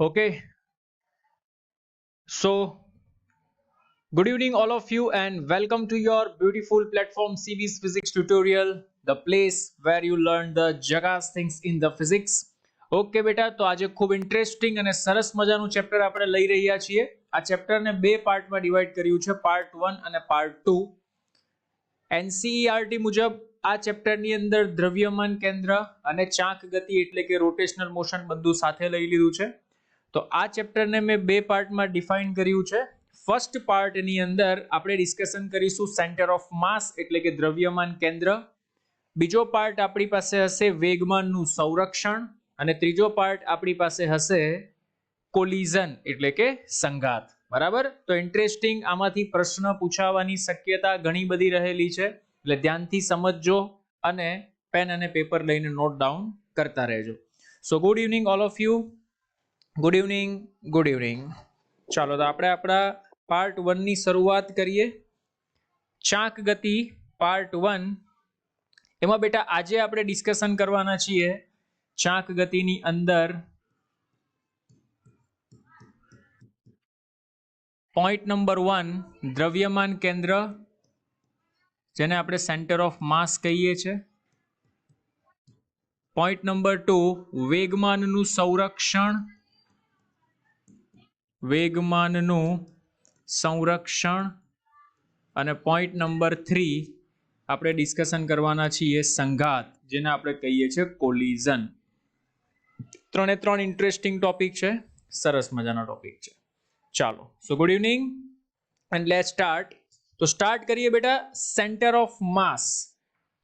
Okay, so good evening, all of you, and welcome to your beautiful platform CV's Physics Tutorial, the place where you learn the jagass things in the physics. Okay બેટા, તો આજે ખૂબ interesting અને સરસ મજાનું chapter આપણે લઈ રહ્યા છીએ. આ ચેપ્ટરને બે પાર્ટમાં ડિવાઈડ કર્યું છે, પાર્ટ 1 અને પાર્ટ 2. NCERT મુજબ આ ચેપ્ટરની અંદર દ્રવ્યમાન કેન્દ્ર અને ચાંક ગતિ એટલે કે રોટેશનલ મોશન બધું સાથે લઈ લીધું છે. તો આ ચેપ્ટરને મેં બે પાર્ટમાં ડિફાઇન કર્યું છે. ફર્સ્ટ પાર્ટની અંદર આપણે ડિસ્કશન કરીશું સેન્ટર ઓફ માસ એટલે કે દ્રવ્યમાન કેન્દ્ર. બીજો પાર્ટ આપણી પાસે હશે વેગમાનનું સંરક્ષણ અને ત્રીજો પાર્ટ આપણી પાસે હશે કોલિઝન એટલે કે સંઘાત. બરાબર, તો ઇન્ટરેસ્ટિંગ આમાંથી પ્રશ્ન પૂછાવાની શક્યતા ઘણી બધી રહેલી છે, એટલે ધ્યાનથી સમજજો અને પેન અને પેપર લઈને નોટ ડાઉન કરતા રહેજો. સો good evening all of you. Good evening, good evening. ચાલો, તો આપણે આપણા પાર્ટ 1 ની શરૂઆત કરીએ. ચાંક ગતિ પાર્ટ 1. એમાં બેટા આજે આપણે ડિસ્કશન કરવાના છીએ ચાંક ગતિની અંદર પોઈન્ટ નંબર 1 દ્રવ્યમાન કેન્દ્ર, જેને આપણે સેન્ટર ઓફ માસ કહીએ છીએ. પોઈન્ટ નંબર 2 વેગમાનનું સંરક્ષણ, અને પોઈન્ટ નંબર 3 આપણે ડિસ્કશન કરવાના છીએ સંઘાત, જેને આપણે કહીએ છીએ કોલિઝન. ત્રણે ત્રણ ઇન્ટરેસ્ટિંગ ટોપિક છે, સરસ મજાનો ટોપિક છે. ચાલો, સો good evening and let's start. તો સ્ટાર્ટ કરીએ બેટા સેન્ટર ઓફ માસ,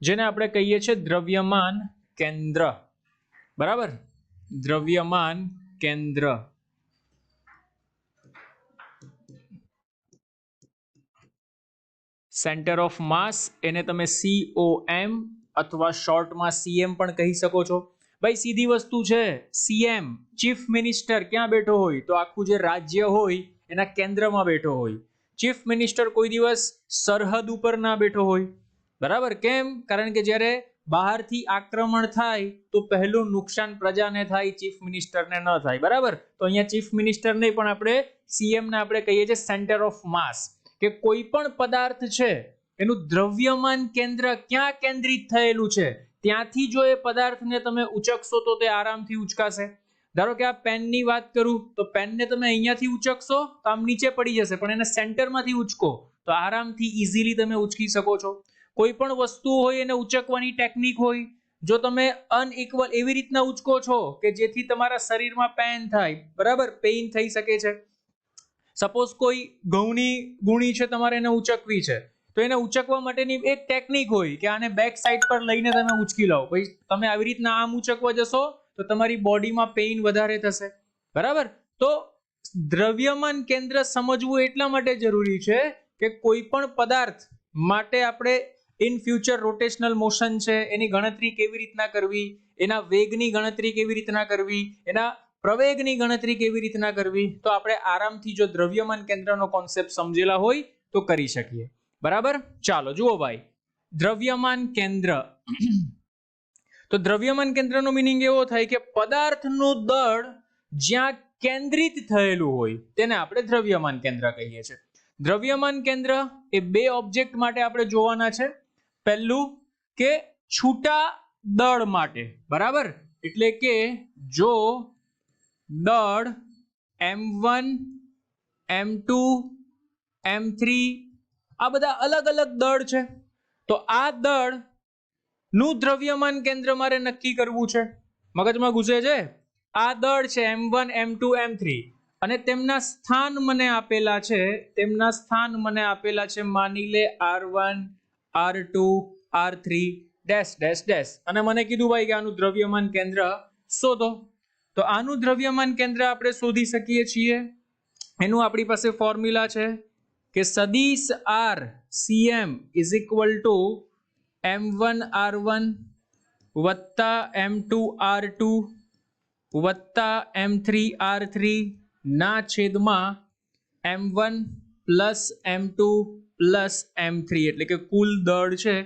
જેને આપણે કહીએ છીએ દ્રવ્યમાન કેન્દ્ર. બરાબર, દ્રવ્યમાન કેન્દ્ર. સેન્ટર ઓફ માસ એને તમે COM અથવા શોર્ટમાં CM પણ કહી શકો છો. ભાઈ સીધી વસ્તુ છે, CM ચીફ મિનિસ્ટર ક્યાં બેઠો હોય? તો આખું જે રાજ્ય હોય એના કેન્દ્રમાં બેઠો હોય. ચીફ મિનિસ્ટર કોઈ દિવસ સરહદ ઉપર ના બેઠો હોય. બરાબર, કેમ? કારણ કે જ્યારે બહારથી આક્રમણ થાય તો પહેલું નુકસાન પ્રજાને થાય, ચીફ મિનિસ્ટરને ન થાય. બરાબર, તો અહીંયા ચીફ મિનિસ્ટર નહીં પણ આપણે CM ને આપણે કહીએ છીએ સેન્ટર ઓફ માસ, કે કોઈ પણ પદાર્થ છે એનું દ્રવ્યમાન કેન્દ્ર ક્યાં કેન્દ્રિત થયેલું છે, ત્યાંથી જો એ પદાર્થને તમે ઉચકશો તો તે આરામથી ઉચકાશે. ધારો કે આ પેનની વાત કરું તો પેનને તમે અહીંયાથી ઉચકશો તો આમ નીચે પડી જશે, પણ એને સેન્ટરમાંથી ઉચકો તો આરામથી ઇઝીલી તમે ઉચકી શકો છો. કોઈ પણ વસ્તુ હોય એને ઉચકવાની ટેકનિક હોય. જો તમે અનઇક્વલ એવી રીતના ઉચકો છો કે જેથી તમારા શરીરમાં પેન થાય, બરાબર, પેઇન થઈ શકે છે. સપોઝ કોઈ ઘઉંની ગુણી છે, તમારે એને ઉચકવી છે, તો એને ઉચકવા માટેની એક ટેકનિક હોય કે આને બેક સાઈડ પર લઈને તમે ઉચકી લો. પછી તમે આવી રીતના આમ ઉચકવા જશો તો તમારી બોડીમાં પેઇન વધારે થશે. બરાબર, તો દ્રવ્યમાન કેન્દ્ર સમજવું એટલા માટે જરૂરી છે કે કોઈ પણ પદાર્થ માટે આપણે ઇન ફ્યુચર રોટેશનલ મોશન છે એની ગણતરી કેવી રીતના કરવી, એના વેગની ગણતરી કેવી રીતના કરવી, એના પ્રવેગની ગણતરી કેવી રીતના કરવી, તો આપણે આરામથી જો દ્રવ્યમાન કેન્દ્રનો કોન્સેપ્ટ સમજેલા હોય તો કરી શકીએ. બરાબર, ચાલો જુઓ ભાઈ, દ્રવ્યમાન કેન્દ્ર. તો દ્રવ્યમાન કેન્દ્રનો મીનિંગ એવો થાય કે પદાર્થનું દળ જ્યાં કેન્દ્રિત થયેલું હોય તેને આપણે દ્રવ્યમાન કેન્દ્ર કહીએ છીએ. દ્રવ્યમાન કેન્દ્ર એ બે ઓબ્જેક્ટ માટે આપણે જોવાના છે. પહેલું કે છૂટા દળ માટે. બરાબર, એટલે કે જો દળ M1, M2, M3 આ બધા અલગ અલગ દળ છે, તો આ દળ નું દ્રવ્યમાન કેન્દ્ર મારે નક્કી કરવું છે. મગજમાં ઘૂસે છે? આ દળ છે M1, M2, M3 અને તેમના સ્થાન મને આપેલા છે, માની લે R1, R2, R3 dash dash dash, અને મને કીધું ભાઈ કે આનું દ્રવ્યમાન કેન્દ્ર શોધો. તો આનું દ્રવ્યમાન કેન્દ્ર આપણે શોધી શકીએ છીએ. એનું આપણી પાસે ફોર્મ્યુલા છે કે સદિશ R CM is equal two M1 R1 વત્તા M2 R2 વત્તા M3 R3 ના છેદમાં M1 plus M2 plus M3, એટલે કે કુલ દળ છે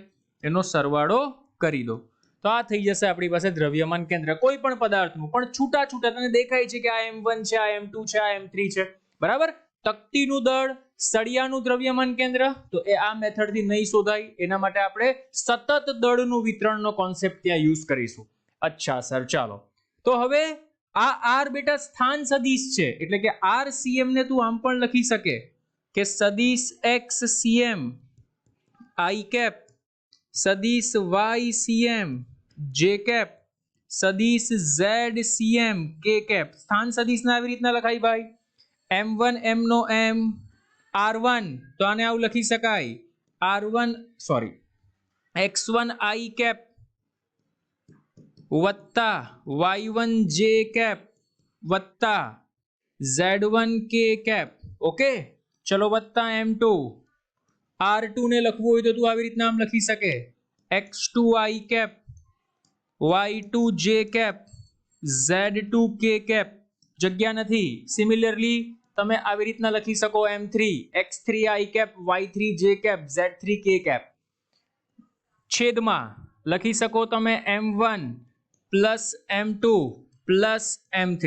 એનો સરવાળો કરી દો. તો આ થઈ જશે આપણી પાસે દ્રવ્યમાન કેન્દ્ર કોઈ પણ પદાર્થનું, પણ છૂટા છૂટા તને દેખાય છે કે આ M1 છે, આ M2 છે, આ M3 છે, બરાબર. તકતીનું દળ, સળિયાનું દ્રવ્યમાન કેન્દ્ર, તો એ આ મેથડથી નહીં શોધાય, એના માટે આપણે સતત દળનું વિતરણનો કોન્સેપ્ટ ત્યાં યુઝ કરીશું. અચ્છા સર, ચાલો. તો હવે આ R બેટા સ્થાન સદિશ છે, એટલે કે RCM ને તું આમ પણ લખી શકે કે સદિશ XCM I કેપ, સદિશ YCM J કેપ, સદિશ ZCM K કેપ. સ્થાન સદિશને આવી રીતના લખાય ભાઈ. M1 M નો M R1, તો આને આવું લખી શકાય R1 sorry X1 I cap વત્તા Y1 J કેપ વત્તા Z1 K કેપ. ઓકે, ચલો વત્તા M2 R2 ને લખવું હોય તો તું આવી રીતના આમ લખી શકે X2 I cap Y2 J cap Z2 K cap. જગ્યા નથી. સિમિલરલી તમે આવી રીતના લખી શકો M3 X3 I cap Y3 J cap Z3 K cap. છેદમાં લખી શકો તમે M1 plus M2 plus M3.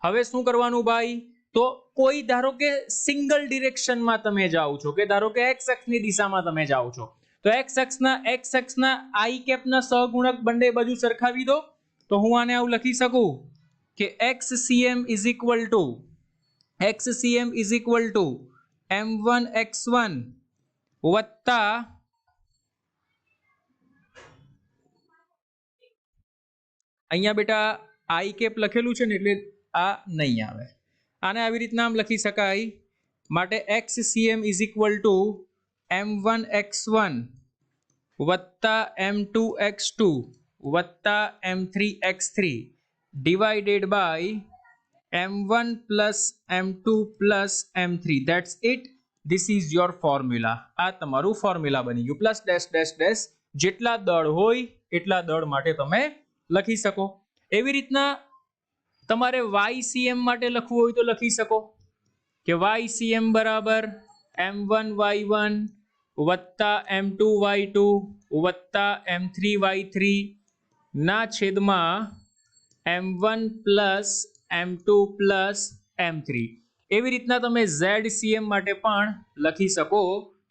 હવે શું કરવાનું ભાઈ? તો કોઈ ધારો કે સિંગલ ડિરેક્શનમાં તમે જાઓ છો, કે ધારો કે x અક્ષની દિશામાં તમે જાઓ છો, તો x અક્ષના I કેપના સહગુણક બંને બાજુ સરખાવી દો, તો હું આને આવું લખી શકું કે XCM is equal to M1 X1 વત્તા અહીંયા બેટા I કેપ લખેલું છે ને એટલે આ નહીં આવે, આને આવી રીતના આમ લખી શકાય. માટે XCM is equal to M1 X1 વત્તા M2 X2 વત્તા M3 X3 divided by M1 plus M2 plus M3. That's it. This is your formula. આ તમારું ફોર્મ્યુલા બની ગયું. પ્લસ ડેશ ડેશ ડેશ જેટલા દળ હોય એટલા દળ માટે તમે લખી શકો. એવી રીતના તમારે YCM માટે લખવું હોય તો લખી શકો કે YCM બરાબર M1 Y1 વત્તા M2 Y2 વત્તા M3 Y3 ના છેદમાં M1 plus M2 plus M3. એવી રીતના તમે ZCM માટે પણ લખી શકો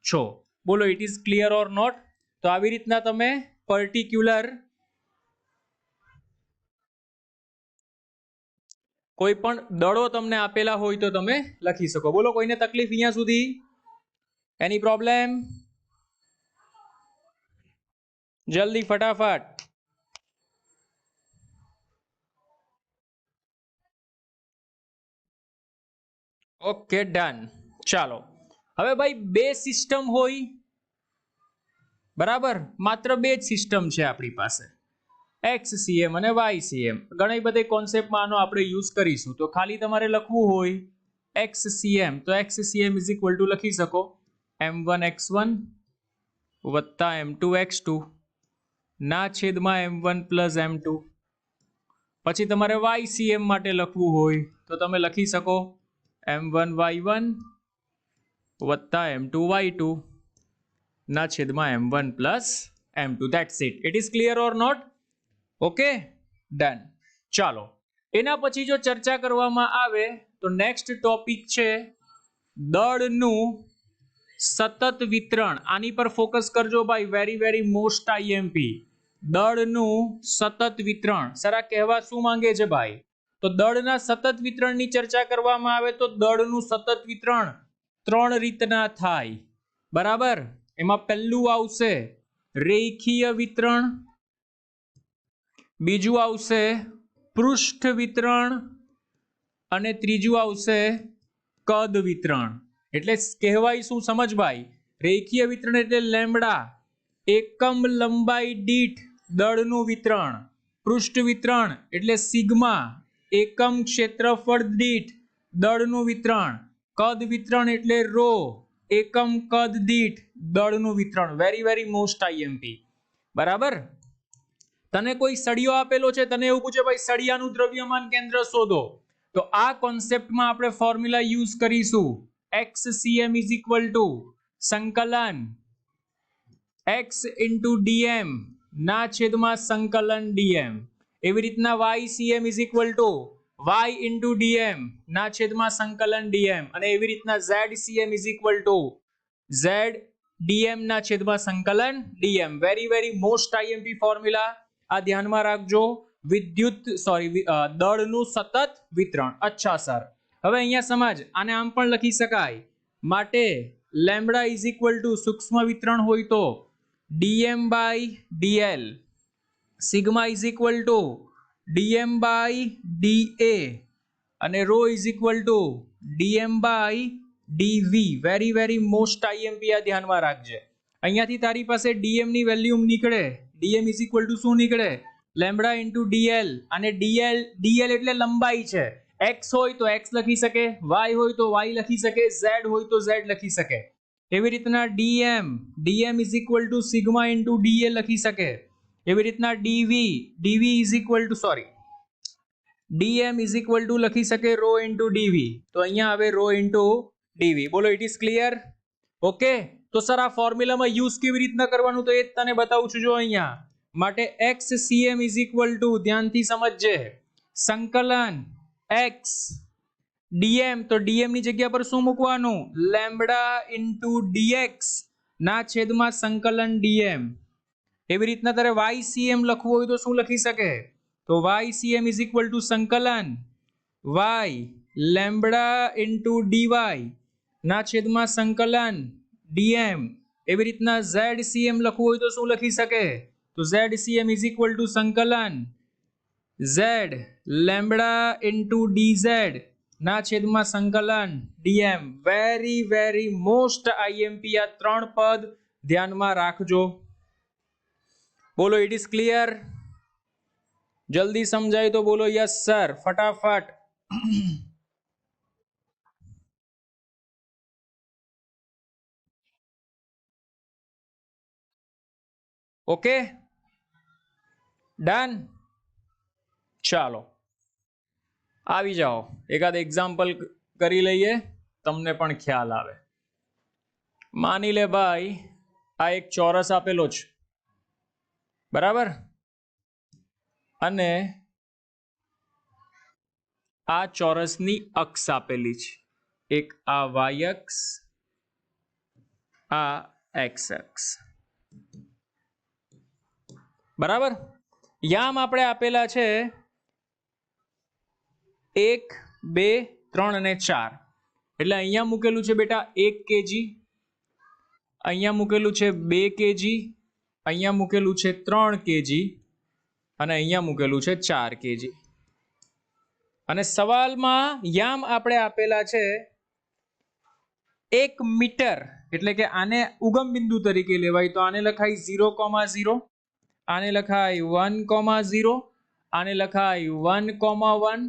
છો. બોલો, it is clear or not? તો આવી રીતના તમે પર્ટિક્યુલર કોઈ પણ દળો તમને આપેલા હોય તો તમે લખી શકો. બોલો, કોઈને તકલીફ અહીંયા સુધી? એની પ્રોબ્લેમ? જલ્દી ફટાફટ. Okay, done. ચાલો, હવે ભાઈ બે સિસ્ટમ હોય, બરાબર, માત્ર બે જ સિસ્ટમ છે આપણી પાસે, XCM અને YCM. ઘણી બધી કોન્સેપ્ટમાં આનો આપણે યુઝ કરીશું. તો ખાલી તમારે લખવું હોય XCM, તો XCM ઇઝ ઇક્વલ ટુ લખી શકો M1 X1 વત્તા M2 X2 ના છેદમાં M1 પ્લસ M2. પછી તમારે YCM માટે લખવું હોય તો તમે લખી શકો M1 Y1 વત્તા M2 Y2 ના છેદમાં M1 plus M2. That's it. It is clear or not? Okay, done. ચાલો, એના પછી જો ચર્ચા કરવામાં આવે તો નેક્સ્ટ ટોપિક છે દળનું સતત વિતરણ. આની પર ફોકસ કરજો ભાઈ. Very very most IMP. દળનું સતત વિતરણ. સરા કહેવા શું માંગે છે ભાઈ? તો દળના સતત વિતરણની ચર્ચા કરવામાં આવે તો દળનું સતત વિતરણ ત્રણ રીતના થાય, બરાબર. એમાં પહેલું આવશે રેખીય વિતરણ, બીજું આવશે પૃષ્ઠ વિતરણ અને ત્રીજું આવશે કદ વિતરણ. એટલે કહેવાય શું સમજ ભાઈ? રેખીય વિતરણ એટલે લેમ્બડા, એકમ લંબાઈ દીઠ દળનું વિતરણ. પૃષ્ઠ વિતરણ એટલે સિગ્મા, એકમ ક્ષેત્રફળ દીઠ દળનું વિતરણ. કદ વિતરણ એટલે રો, એકમ કદ દીઠ દળનું વિતરણ. વેરી વેરી મોસ્ટ IMP, બરાબર. તને કોઈ સળિયો આપેલો છે, તને એવું પૂછે ભાઈ સળિયાનું દ્રવ્યમાન કેન્દ્ર શોધો, તો આ કોન્સેપ્ટમાં આપણે ફોર્મ્યુલા યુઝ કરીશું. XCM is equal to સંકલન X into dm ના છેદમાં સંકલન ડીએમ. એવી રીતના YCM is equal two y into DM ના છેદમાં સંકલન ડીએમ, અને એવી રીતના ZCM is equal two Z DM ના છેદમાં સંકલન DM. Very very most IMP formula, આ ધ્યાનમાં રાખજો. દળનું સતત વિતરણ. અચ્છા સર, હવે અહીંયા સમજ, આને આમ પણ લખી શકાય. માટે લેમ્બડા ઇઝ ઇક્વલ ટુ સૂક્ષ્મ વિતરણ હોય તો dm by dl, sigma is equal to dm by da, અને rho is equal to dm by dv. Very very most IMP, આ ધ્યાનમાં રાખજે. અહીંયાથી તારી પાસે dm ની વેલ્યુ નીકળે. dm ઇઝ ઇક્વલ ટુ શું નીકળે? લેમ્બડા ઇન્ટુ dl, અને dl એટલે લંબાઈ છે. x હોય તો x લખી શકે, y હોય તો y લખી શકે, z હોય તો z લખી શકે. એવી રીતના dm is equal to sigma into da લખી શકે. એવી રીતના dv is equal to dm is equal two લખી શકે રો ઇન્ટુ dv. તો અહીંયા આવે રો ઇન્ટુ dv. બોલો, ઇટ ઇઝ ક્લિયર? ઓકે, તો સર આ ફોર્મ્યુલામાં યુઝ કેવી રીતના કરવાનું તો એ જ તને બતાવું છું. જો અહીંયા માટે xcm ઇઝ ઇક્વલ ટુ, ધ્યાનથી સમજજે, સંકલન x dm, તો dm ની જગ્યા પર શું મૂકવાનું? લેમ્બડા ઇન્ટુ dx ના છેદમાં સંકલન dm. એવી રીતના તારે ycm લખવું હોય તો શું લખી શકે? તો ycm ઇઝ ઇક્વલ ટુ સંકલન y લેમ્બડા ઇન્ટુ dy ના છેદમાં સંકલન dm. એવી રીતના zcm લખવું હોય તો શું લખી શકે? તો zcm ઇઝ ઇક્વલ ટુ સંકલન z લેમ્બડા ઇન્ટુ dz ના છેદમાં સંકલન dm. Very very most IMP, આ ત્રણ પદ ધ્યાનમાં રાખજો. બોલો, ઇટ ઇઝ ક્લિયર? જલ્દી સમજાય તો બોલો યસ સર, ફટાફટ. Okay, done. ચાલો આવી જાઓ, એકાદ એક્ઝામ્પલ કરી લઈએ, તમને પણ ખ્યાલ આવે. માની લે ભાઈ, આ એક ચોરસ આપેલો છે, બરાબર, અને આ ચોરસની અક્ષ આપેલી છે. એક આ y અક્ષ, આ x અક્ષ, બરાબર. યામ આપણે આપેલા છે 1, 2, 3 અને 4. એટલે અહીંયા મૂકેલું છે બેટા 1 kg, અહીંયા મૂકેલું છે 2 kg, અહીંયા મૂકેલું છે 3 kg, અને અહીંયા મૂકેલું છે 4 kg. અને સવાલમાં યામ આપણે આપેલા છે 1 મીટર, એટલે કે આને ઉગમ બિંદુ તરીકે લેવાય તો આને લખાય 0,0, આને લખાય 1,0, આને લખાય 1,1,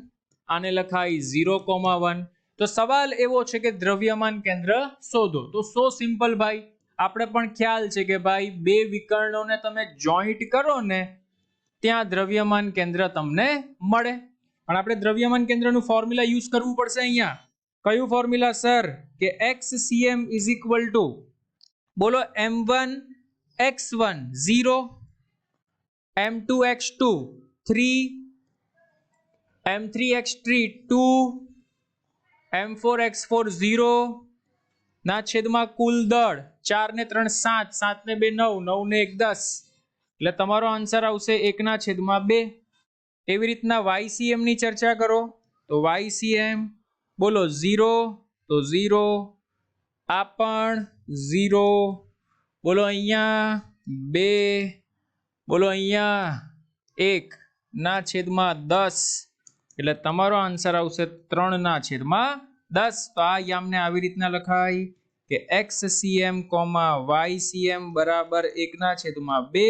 આને લખાય 0,1. તો સવાલ એવો છે કે દ્રવ્યમાન કેન્દ્ર શોધો. તો સો સિમ્પલ ભાઈ, આપણે પણ ખ્યાલ છે કે ભાઈ બે વિકર્ણોને તમે જોઈન્ટ કરો ને ત્યાં દ્રવ્યમાન કેન્દ્ર તમને મળે. પણ આપણે દ્રવ્યમાન કેન્દ્રનું ફોર્મ્યુલા યુઝ કરવું પડશે. અહીંયા કયું ફોર્મ્યુલા સર? કે xcm ઇઝ ઇક્વલ ટુ, બોલો, m1 x1 0, m2 x2 3, m3 x3 2, m4 x4 0 ના છેદમાં કુલ દળ 4 ને 3 7, 7 ને 2 9, 9 ને 1 10, એટલે તમારો આન્સર આવશે 1 ના છેદમાં 2. એવી રીતના YCM ની ચર્ચા કરો તો YCM, બોલો, 0 તો 0, આ પણ 0, બોલો અહીંયા 2, બોલો અહીંયા 1 ના છેદમાં 10, એટલે તમારો આન્સર આવશે 3 ના છેદમાં 10. તો આ યામને આવી રીતના લખાય કે XCM, YCM બરાબર 1 ના છેદમાં 2,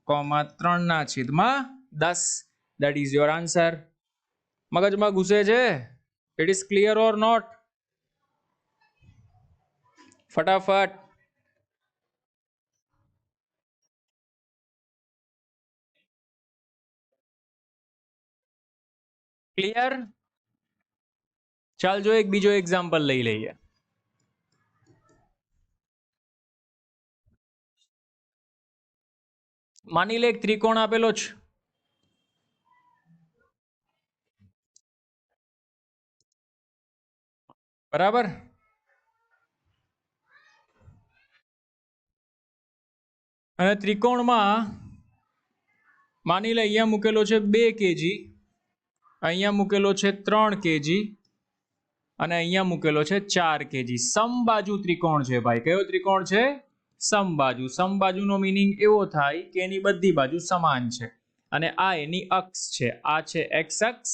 3 ના છેદમાં 10. That is your answer. મગજમાં ઘૂસે છે? It is clear or not? ફટાફટ. ક્લિયર? ચાલ જો એક બીજો એક્ઝામ્પલ લઈ લઈએ. માની લે એક ત્રિકોણ આપેલો છે, બરાબર? અને ત્રિકોણમાં માની લે અહીંયા મૂકેલો છે 2 કેજી, અહીંયા મૂકેલો છે 3 કેજી અને અહીંયા મૂકેલો છે 4 કેજી. સમબાજુ ત્રિકોણ છે ભાઈ. કયો ત્રિકોણ છે? સમબાજુ. સમબાજુનો મીનિંગ એવો થાય કે એની બધી બાજુ સમાન છે અને આ એની અક્ષ છે. આ છે એક્સ અક્ષ,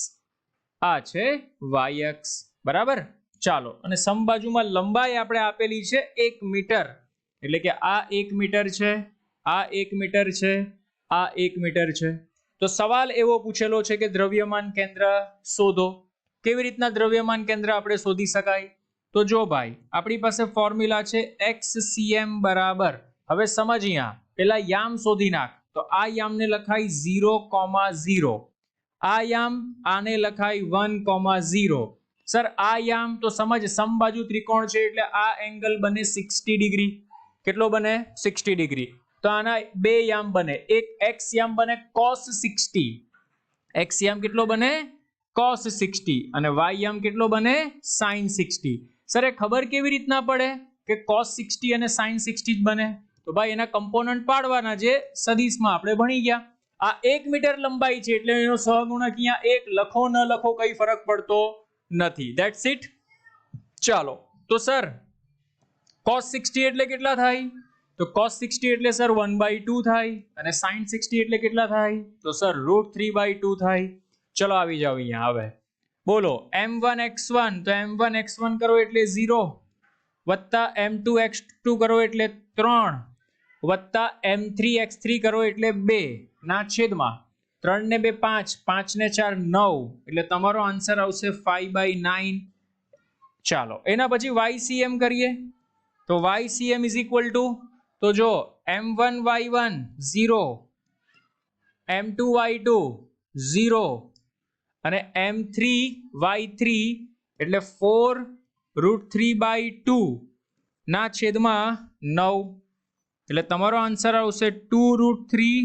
આ છે વાય અક્ષ, બરાબર? ચાલો, અને સમબાજુમાં લંબાઈ આપણે આપેલી છે 1 મીટર, એટલે કે આ 1 મીટર છે, આ 1 મીટર છે, આ 1 મીટર છે. તો સવાલ એવો પૂછેલો છે કે દ્રવ્યમાન કેન્દ્ર શોધો. કેવી રીતના દ્રવ્યમાન કેન્દ્ર આપણે શોધી શકાય? તો જો ભાઈ, આપણી પાસે ફોર્મ્યુલા છે XCM બરાબર. હવે સમજ અહીંયા, પેલા યામ શોધી નાખ. તો આ યામને લખાય 0,0, આ યામ આને લખાય 1,0. સર આ યામ તો સમજ, સમબાજુ ત્રિકોણ છે એટલે આ એંગલ બને 60 ડિગ્રી. કેટલો બને? 60 ડિગ્રી. તો આના બે યામ બને, એક x યામ બને cos 60, x યામ કેટલો બને? cos 60, અને y યામ કેટલો બને? sin 60. સર એ ખબર કેવી રીતના પડે કે cos 60 અને sin 60 જ બને? તો ભાઈ એના કમ્પોનન્ટ પાડવાના, જે સદિશમાં આપણે ભણી ગયા. આ 1 મીટર લંબાઈ છે એટલે એનો સહગુણક અહીંયા 1 લખો ન લખો કઈ ફરક પડતો નથી. That's it. ચાલો, તો સર cos 60 એટલે કેટલા થાય? તો cos 60 એટલે સર 1/2 થાય, અને sin 60 એટલે કેટલા થાય? તો સર √3/2 થાય. ચલો આવી જાવ અહીંયા. હવે બોલો m1x1, તો m1x1 કરો એટલે 0 વત્તા m2x2 કરો એટલે 3 વત્તા m3x3 કરો એટલે 2 ના છેદમાં 3 ને 2 5, 5 ને 4 9, એટલે તમારો આન્સર આવશે 5/9. ચાલો, એના પછી YCM કરીએ. તો YCM ઇઝ ઇક્વલ ટુ, તો જો m1y1 0, m2y2 0 અને m3y3 એટલે 4√3/2 ના છેદમાં 9, એટલે તમારો આન્સર આવશે 2√3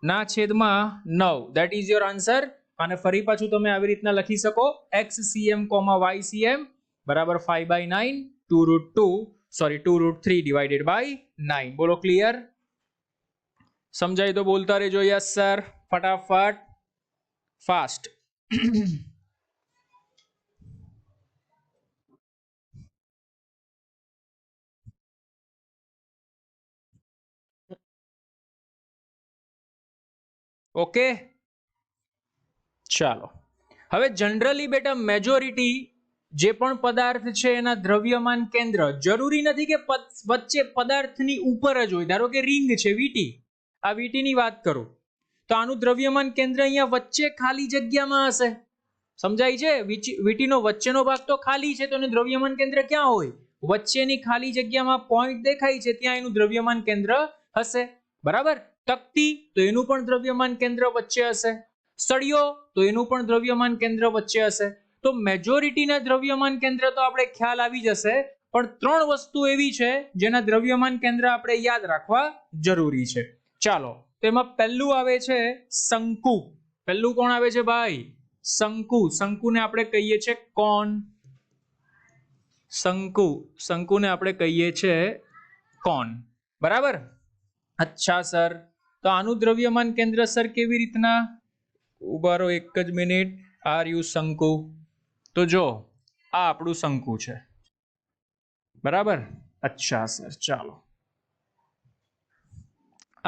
ના છેદમાં 9. That is your answer. અને ફરી પાછું તમે આવી રીતના લખી શકો XCM, YCM બરાબર 5/9, 2√3 ડિવાઇડેડ બાય 9. બોલો ક્લિયર? સમજાય તો બોલતા રહેજો યસ સર, ફટાફટ, ફાસ્ટ. ઓકે, ચાલો. હવે જનરલી બેટા મેજોરિટી જે પણ પદાર્થ છે એના દ્રવ્યમાન કેન્દ્ર જરૂરી નથી કે વચ્ચે પદાર્થની ઉપર જ હોય. ધારો કે રિંગ છે વીટી, આ વીટીની વાત કરું તો આનું દ્રવ્યમાન કેન્દ્ર અહીંયા વચ્ચે ખાલી જગ્યામાં હશે. સમજાય છે? વીટીનો વચ્ચેનો ભાગ તો ખાલી છે, તો એનું દ્રવ્યમાન કેન્દ્ર ક્યાં હોય? વચ્ચેની ખાલી જગ્યામાં પોઈન્ટ દેખાય છે ત્યાં એનું દ્રવ્યમાન કેન્દ્ર હશે, બરાબર? તકતી તો એનું પણ દ્રવ્યમાન કેન્દ્ર વચ્ચે હશે. સળિયો તો એનું પણ દ્રવ્યમાન કેન્દ્ર વચ્ચે હશે. તો મેજોરિટીના દ્રવ્યમાન કેન્દ્ર તો આપણે ખ્યાલ આવી જશે, પણ 3 વસ્તુ એવી છે જેના દ્રવ્યમાન કેન્દ્ર આપણે યાદ રાખવા જરૂરી છે. ચાલો, તેમાં પહેલું આવે છે શંકુ. પહેલું કોણ આવે છે ભાઈ? શંકુ. શંકુને આપણે કહીએ છીએ કોણ? શંકુ. શંકુને આપણે કહીએ છીએ કોણ, બરાબર? અચ્છા સર, તો આનું દ્રવ્યમાન કેન્દ્ર સર કેવી રીતના? ઉભા રહો એક જ મિનિટ. આર યુ શંકુ? તો જો આ આપણું શંકુ છે, બરાબર? અચ્છા સર, ચાલો.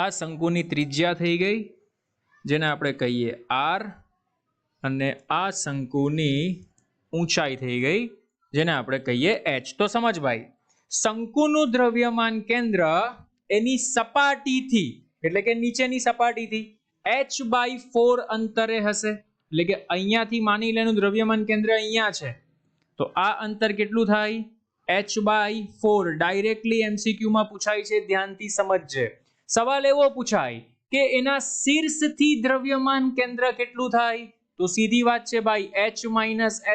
આ શંકુની ત્રિજ્યા થઈ ગઈ, જેને આપણે કહીએ આર, અને આ શંકુની ઊંચાઈ થઈ ગઈ, જેને આપણે કહીએ h. તો સમજ ભાઈ, શંકુનું દ્રવ્યમાન કેન્દ્ર એની સપાટીથી, એટલે કે નીચેની સપાટીથી h/4 અંતરે હશે. એટલે કે અહીંયાથી માની લેનું દ્રવ્યમાન કેન્દ્ર અહીંયા છે, તો આ અંતર કેટલું થાય? h/4. ડાયરેક્ટલી MCQ માં પૂછાય છે, ધ્યાનથી સમજજે. સવાલ એવો પૂછાય કે એના શીર્ષથી દ્રવ્યમાન કેન્દ્ર કેટલું થાય? તો સીધી વાત છે ભાઈ, h -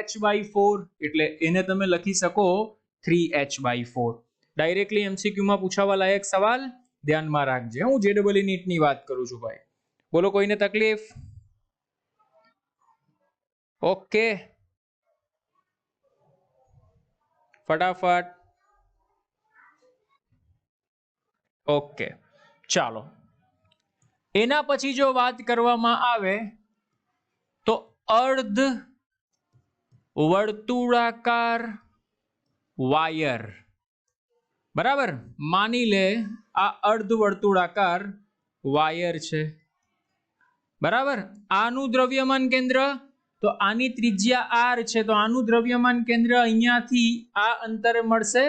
h/4, એટલે એને તમે લખી શકો 3h/4. ડાયરેક્ટલી MCQ માં પૂછાવા લાયક સવાલ. ધ્યાનમાં રાખજે, હું JEE નીટની વાત કરું છું ભાઈ. બોલો, કોઈને તકલીફ? ઓકે, ફટાફટ. ઓકે, ચાલો. એના પછી જો વાત કરવામાં આવે તો અર્ધ વર્તુળાકાર વાયર, બરાબર. માની લે આ અર્ધ વર્તુળાકાર વાયર છે, બરાબર. આનું દ્રવ્યમાન કેન્દ્ર, તો આની ત્રિજ્યા r છે, તો આનું દ્રવ્યમાન કેન્દ્ર અહીંયાથી આ અંતરે મળશે,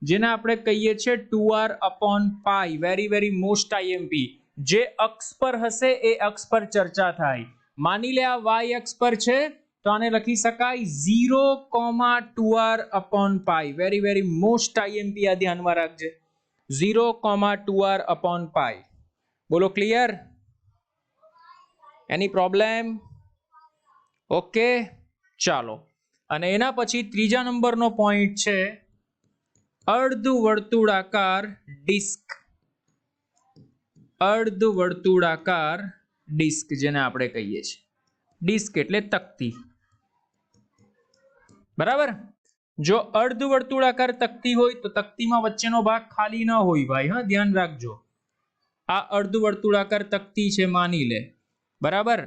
જેને આપણે કહીએ છીએ 2r/π. Very very most IMP. જે અક્ષ પર હશે એ અક્ષ પર ચર્ચા થાય. માની લે આ y અક્ષ પર છે, તો આને લખી શકાય 0,2r/π. Very very most IMP, આ ધ્યાનમાં રાખજે. 0,2r/π. બોલો, ક્લિયર? એની પ્રોબ્લેમ? ઓકે, ચાલો. અને એના પછી ત્રીજા નંબરનો પોઈન્ટ છે અર્ધવર્તુળાકાર ડિસ્ક. અર્ધવર્તુળાકાર ડિસ્ક જેને આપણે કહીએ છીએ. ડિસ્ક એટલે તકતી, બરાબર. જો અર્ધવર્તુળાકાર તકતી હોય તો તકતીમાં વચ્ચેનો ભાગ ખાલી ન હોય ભાઈ, હા, ધ્યાન રાખજો. આ અર્ધવર્તુળાકાર તકતી છે, માની લે, બરાબર.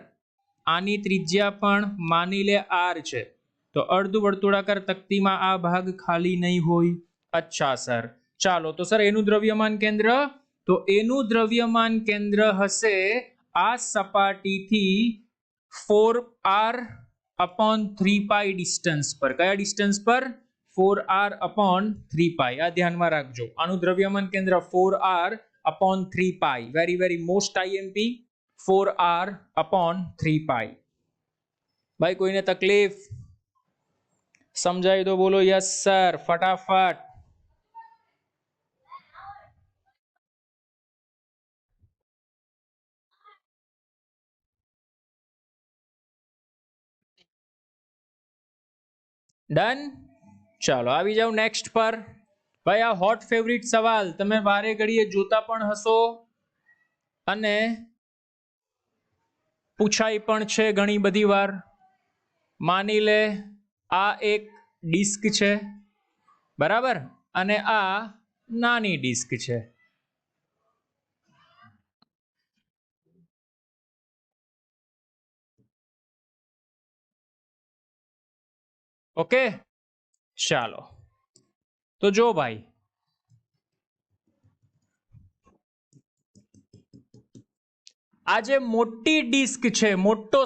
આની ત્રિજ્યા પણ માની લે r છે, તો અર્ધવર્તુળાકાર તકતીમાં આ ભાગ ખાલી નહીં હોય. અચ્છા સર, ચાલો. તો સર એનું દ્રવ્યમાન કેન્દ્ર, તો એનું દ્રવ્યમાન કેન્દ્ર હશે આ સપાટીથી 4r/3π ડિસ્ટન્સ પર. કયા ડિસ્ટન્સ પર? 4r/3π. આ ધ્યાનમાં રાખજો. આનું દ્રવ્યમાન કેન્દ્ર 4r/3π. Very very most IMP, 4r/3π. ભાઈ, કોઈને તકલીફ? સમજાય તો બોલો યસ સર, ફટાફટ. ડન. ચાલો, આવી જાવ નેક્સ્ટ પર. ભાઈ, આ હોટ ફેવરિટ સવાલ તમે વારે ઘડીએ જોતા પણ હશો અને પૂછાય પણ છે ઘણી બધી વાર. માની લે આ એક ડિસ્ક છે, બરાબર, અને આ નાની ડિસ્ક છે. ઓકે, ચાલો. તો જો ભાઈ, આ જે મોટી ડિસ્ક છે, મોટું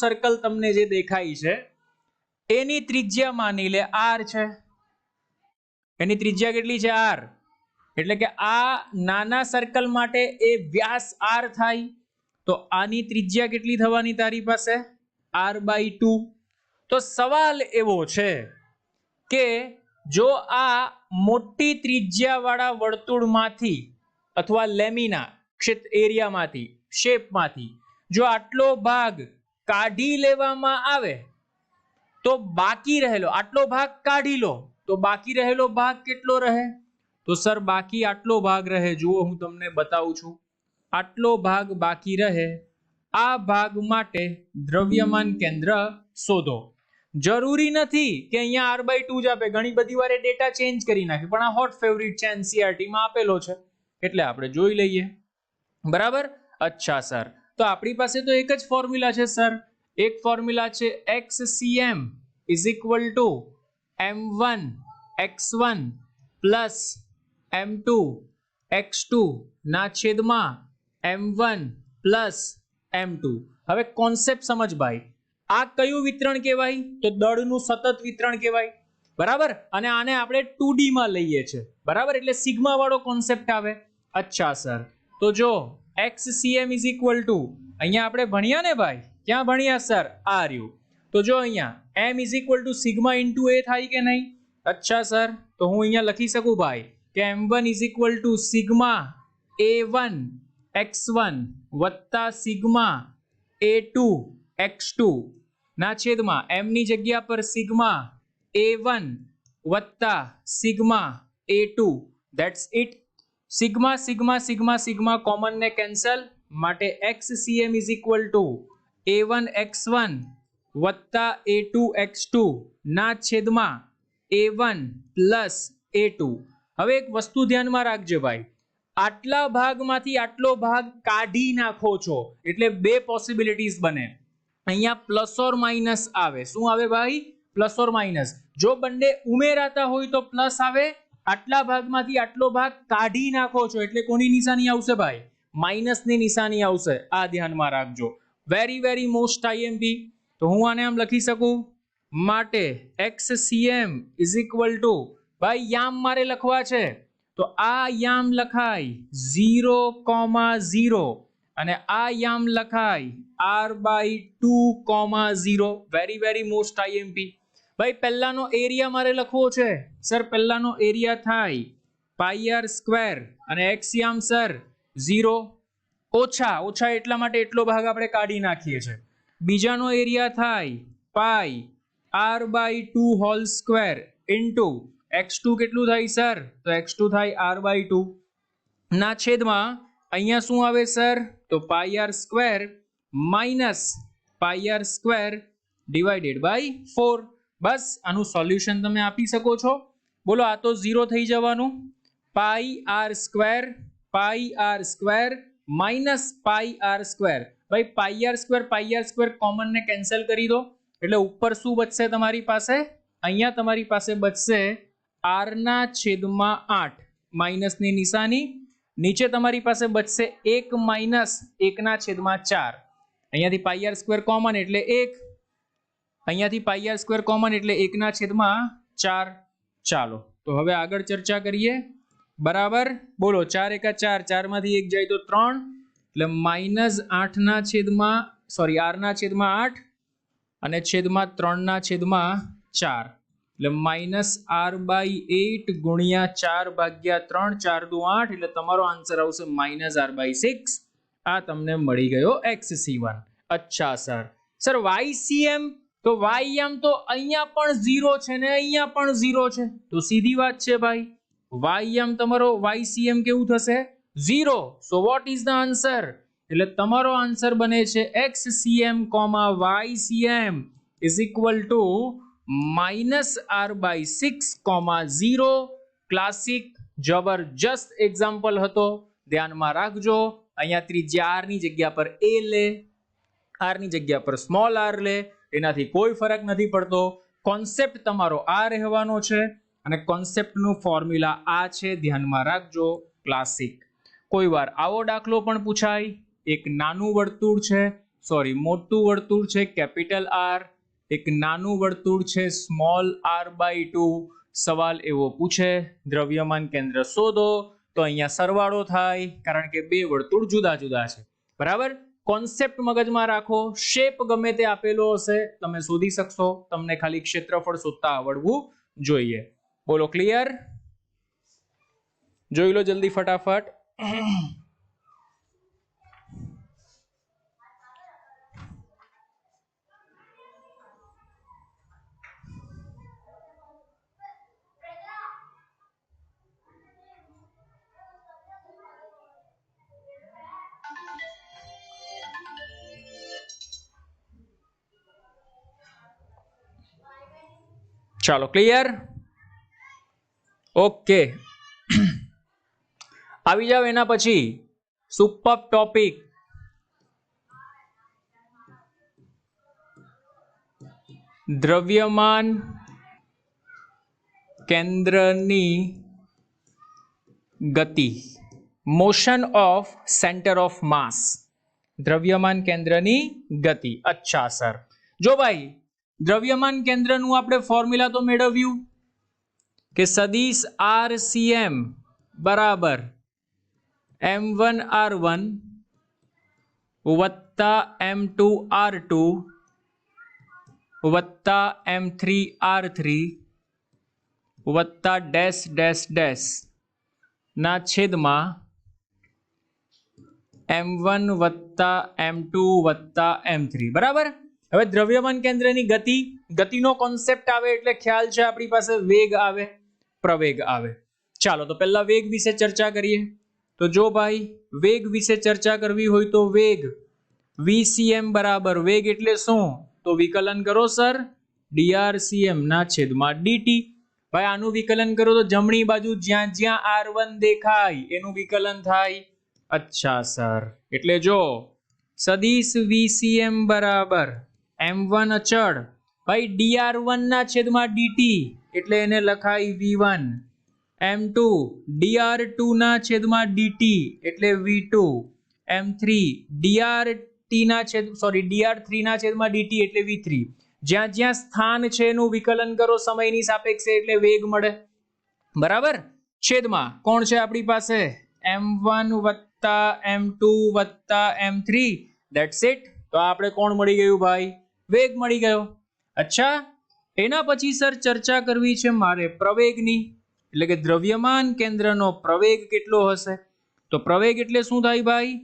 સર્કલ તમને જે દેખાય છે, એની ત્રિજ્યા માની લે r છે. એની ત્રિજ્યા કેટલી છે? r. એટલે કે આ નાના સર્કલ માટે એ વ્યાસ r થાય, તો આની ત્રિજ્યા કેટલી થવાની તારી પાસે? r/2. તો સવાલ એવો છે કે જો આ મોટી ત્રિજ્યા વાળા વર્તુળમાંથી અથવા લેમિના ક્ષેત્ર એરિયામાંથી, શેપમાંથી જો આટલો ભાગ કાઢી લેવામાં આવે તો બાકી રહેલો આટલો ભાગ કાઢી લો તો બાકી રહેલો ભાગ કેટલો રહે? તો સર બાકી આટલો ભાગ રહે. જુઓ, હું તમને બતાવું છું. આટલો ભાગ બાકી રહે. આ ભાગ માટે દ્રવ્યમાન કેન્દ્ર શોધો. જરૂરી નથી કે અહીંયા r/2 જ આપે, ઘણી બધી વાર એ ડેટા ચેન્જ કરી નાખે, પણ આ હોટ ફેવરિટ છે, એનસીઈઆરટી માં આપેલો છે એટલે આપણે જોઈ લઈએ, બરાબર. અચ્છા સર, તો આપણી પાસે તો એક જ ફોર્મ્યુલા છે સર. એક ફોર્મ્યુલા છે xcm = m1 x1 plus m2 x2 ના છેદમાં m1 પ્લસ m2. હવે કોન્સેપ્ટ સમજ ભાઈ. આ કયું વિતરણ કહેવાય? તો દળનું સતત વિતરણ કહેવાય, બરાબર. અને આને આપણે 2D માં લઈએ છે, બરાબર, એટલે સિગ્મા વાળો કોન્સેપ્ટ આવે. અચ્છા સર, તો જો xcm = અહીંયા આપણે ભણ્યા ને ભાઈ, ક્યાં ભણ્યા સર? આ રહ્યું. તો જો અહીંયા m = સિગ્મા * a થાય કે નહીં? અચ્છા સર, તો હું અહીંયા લખી શકું ભાઈ કે m1 = સિગ્મા a1 x1 વત્તા સિગ્મા a2 x2 ના છેદમાં m ની જગ્યા પર સિગ્મા a1 વત્તા sigma a2. That's it. Sigma sigma sigma sigma common ને કેન્સલ, માટે xcm is equal two a1x1 વત્તા a2x2 ના છેદમાં a1 પ્લસ a2. હવે એક વસ્તુ ધ્યાનમાં રાખજો ભાઈ, આટલા ભાગમાંથી આટલો ભાગ કાઢી નાખો છો એટલે બે પોસિબિલિટીઝ બને. અહીંયા પ્લસ ઓર માઇનસ આવે. શું આવે ભાઈ? Plus or minus. જો બંને ઉમેરાતા હોય તો પ્લસ આવે, આટલા ભાગમાંથી આટલો ભાગ કાઢી નાખો છો એટલે કોની નિશાની આવશે ભાઈ? માઇનસની નિશાની આવશે. આ ધ્યાનમાં રાખજો. Very very most IMP. તો હું આને આમ લખી શકું, માટે xcm ઇઝ ઇક્વલ ટુ, ભાઈ યામ મારે લખવા છે તો આ યામ લખાય 0,0 અને આ યામ લખાય r/2,0. Very very most IMP. ભાઈ પહેલાનો એરિયા મારે લખવો છે સર, પહેલાનો એરિયા થાય πr² અને x યામ સર 0. ઓછા ઓછા એટલા માટે એટલો ભાગ આપણે કાઢી નાખીએ છીએ. બીજાનો એરિયા થાય πr/2² ઇન્ટુ x2 કેટલું થાય સર? તો x2 થાય r/2 ના છેદમાં અહીંયા શું આવે સર? તો πr² minus πr² divided by 4. બસ આનું સોલ્યુશન તમે આપી શકો છો. બોલો, આ તો 0 થઈ જવાનું. πr² minus πr². ભાઈ πr² કોમન ને કેન્સલ કરી દો એટલે ઉપર શું બચશે તમારી પાસે? અહીંયા તમારી પાસે બચશે r ના છેદમાં 8 માઇનસની નિશાની. નીચે તમારી પાસે બચશે 1 માઇનસ 1 ના છેદમાં 4. અહીંયાથી πr² કોમન એટલે 1, અહીંયાથી πr² કોમન એટલે 1 ના છેદમાં 4. ચાલો તો હવે આગળ ચર્ચા કરીએ. બરાબર, બોલો 4 એકા 4, 4 માંથી 1 જાય તો 3 એટલે -8 ના છેદમાં r ના છેદમાં 8 અને છેદમાં 3 ના છેદમાં 4 એટલે -r/8 ગુણ્યા 4 ભાગ્યા 3, 4 દુ 8 એટલે તમારો આન્સર આવશે -r/6. આ તમને મળી ગયો xc1. અચ્છા સર ycm, તો yમ તો અહીંયા પણ 0 છે ને અહીંયા પણ 0 છે, તો સીધી વાત છે ભાઈ. ym તમારો ycm કેવું થશે? 0. So what is the answer? એટલે તમારો આન્સર બને છે xcm, ycm is equal two -r/6,0. Classic જબરજસ્ત એક્ઝામ્પલ હતો, ધ્યાનમાં રાખજો. અહીંયા ત્રિજ્યા r ની જગ્યા પર a લે, r ની જગ્યા પર સ્મોલ r લે, એનાથી કોઈ ફરક નથી પડતો. કોન્સેપ્ટ તમારો આ રહેવાનો છે અને કોન્સેપ્ટનું ફોર્મ્યુલા આ છે, ધ્યાનમાં રાખજો. ક્લાસિક. કોઈ વાર આવો દાખલો પણ પૂછાય, એક નાનું વર્તુળ છે, મોટું વર્તુળ છે કેપિટલ R, એક નાનું વર્તુળ છે સ્મોલ r/2. સવાલ એવો પૂછે દ્રવ્યમાન કેન્દ્ર શોધો, તો અહીંયા સરવાળો થાય કારણ કે બે વર્તુળ જુદા જુદા છે. બરાબર, કોન્સેપ્ટ મગજમાં રાખો. શેપ ગમે તે આપેલો હશે તમે શોધી શકશો, તમને ખાલી ક્ષેત્રફળ શોધતા આવડવું જોઈએ. બોલો ક્લિયર? જોઈ લો જલ્દી ફટાફટ. ચાલો ક્લિયર? ઓકે, આવી જાવ એના પછી સુપર ટોપિક. દ્રવ્યમાન કેન્દ્રની ગતિ, મોશન ઓફ સેન્ટર ઓફ માસ. દ્રવ્યમાન કેન્દ્રની ગતિ. અચ્છા સર, જો ભાઈ દ્રવ્યમાન કેન્દ્રનું આપણે ફોર્મ્યુલા તો મેળવ્યું કે સદિશ RCM બરાબર m1r1 વત્તા m2r2 વત્તા m3r3 વત્તા ડેશ ડેશ ડેશ ના છેદમાં m1 વત્તા m2 વત્તા m3. બરાબર. હવે દ્રવ્યમાન કેન્દ્રની ગતિનો કોન્સેપ્ટ આવે એટલે ખ્યાલ છે આપણી પાસે વેગ આવે, પ્રવેગ આવે. ચાલો તો પહેલા વેગ વિશે ચર્ચા કરીએ. તો જો ભાઈ વેગ વિશે ચર્ચા કરવી હોય તો વેગ vcm બરાબર વેગ એટલે શું તો વિકલન કરો સર drcm ના છેદમાં dt. ભાઈ આનું વિકલન કરો તો જમણી બાજુ જ્યાં જ્યાં r1 દેખાય એનું વિકલન થાય. અચ્છા સર એટલે જો સદિશ vcm બરાબર m1 અચળ ભાઈ dr1 ના છેદમાં dt એટલે એને લખાય v1, m2 dr2 ના છેદમાં dt એટલે v2, m3 dr3 ના છેદમાં dt એટલે v3. જ્યાં જ્યાં સ્થાન છે એનું વિકલન કરો સમયની સાપેક્ષે એટલે વેગ મળે બરાબર. છેદમાં કોણ છે આપણી પાસે m1 વત્તા m2 વત્તા m3 ધેટ્સ ઇટ. તો આપણે કોણ મળી ગયું ભાઈ વેગ મળી ગયો. અચ્છા એના પછી સર ચર્ચા કરવી છે મારે પ્રવેગની એટલે કે દ્રવ્યમાન કેન્દ્રનો પ્રવેગ કેટલો હશે. તો પ્રવેગ એટલે શું થાય ભાઈ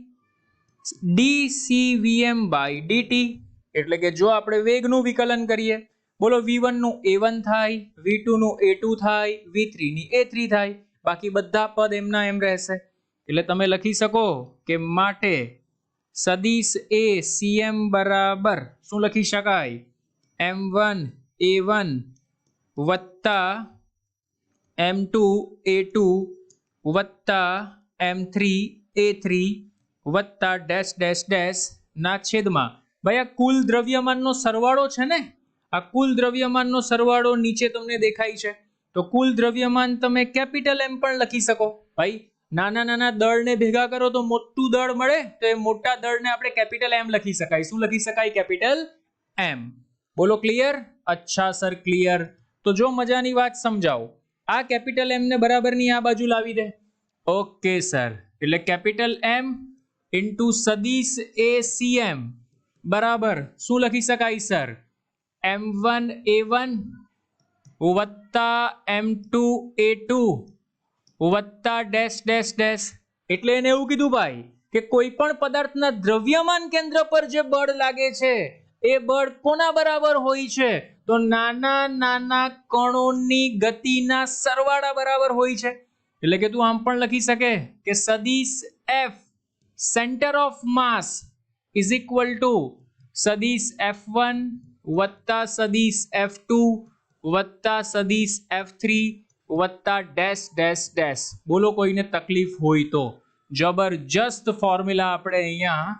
dcvm by dt. એટલે કે જો આપણે વેગનું વિકલન કરીએ બોલો v1 નું a1 થાય, v2 નું a2 થાય, v3 ની a3 થાય, બાકી બધા પદ એમના એમ રહેશે. એટલે તમે લખી શકો કે માટે સદિશ a cm બરાબર શું લખી શકાય m1 a1 વત્તા m2 a2 વત્તા m3 a3 વત્તા ડેશ ડેશ ડેશ ના છેદમાં ભાઈ આ કુલ દ્રવ્યમાનનો સરવાળો છે ને, આ કુલ દ્રવ્યમાનનો સરવાળો નીચે તમને દેખાય છે. તો કુલ દ્રવ્યમાન તમે કેપિટલ એમ પણ લખી શકો. ભાઈ નાના નાના દળને ભેગા કરો તો મોટું દળ મળે, તો એ મોટા દળને આપણે કેપિટલ એમ લખી શકાય. શું લખી શકાય કેપિટલ એમ. બોલો ક્લિયર. અચ્છા સર ક્લિયર. તો જો મજાની વાત સમજાવો આ કેપિટલ એમ ને બરાબરની આ બાજુ લાવી દે. ઓકે સર એટલે કેપિટલ એમ ઇન્ટુ સદિશ acm બરાબર શું લખી શકાય સર m1 a1 વત્તા m2 a2 વત્તા ડેશ ડેશ ડેશ. એટલે એને એવું કીધું ભાઈ કે કોઈ પણ પદાર્થના દ્રવ્યમાન કેન્દ્ર પર જે બળ લાગે છે એ બળ કોના બરાબર હોય છે તો નાના નાના કણોની ગતિના સરવાળા બરાબર હોય છે. એટલે કે તું આમ પણ લખી શકે કે સદિશ f centre of mass is equal two સદિશ f1 વત્તા સદિશ f2 વત્તા સદિશ f3 વત્તા ડેશ ડેશ ડેશ. બોલો કોઈને તકલીફ હોય તો જબરજસ્ત ફોર્મ્યુલા આપણે અહીંયા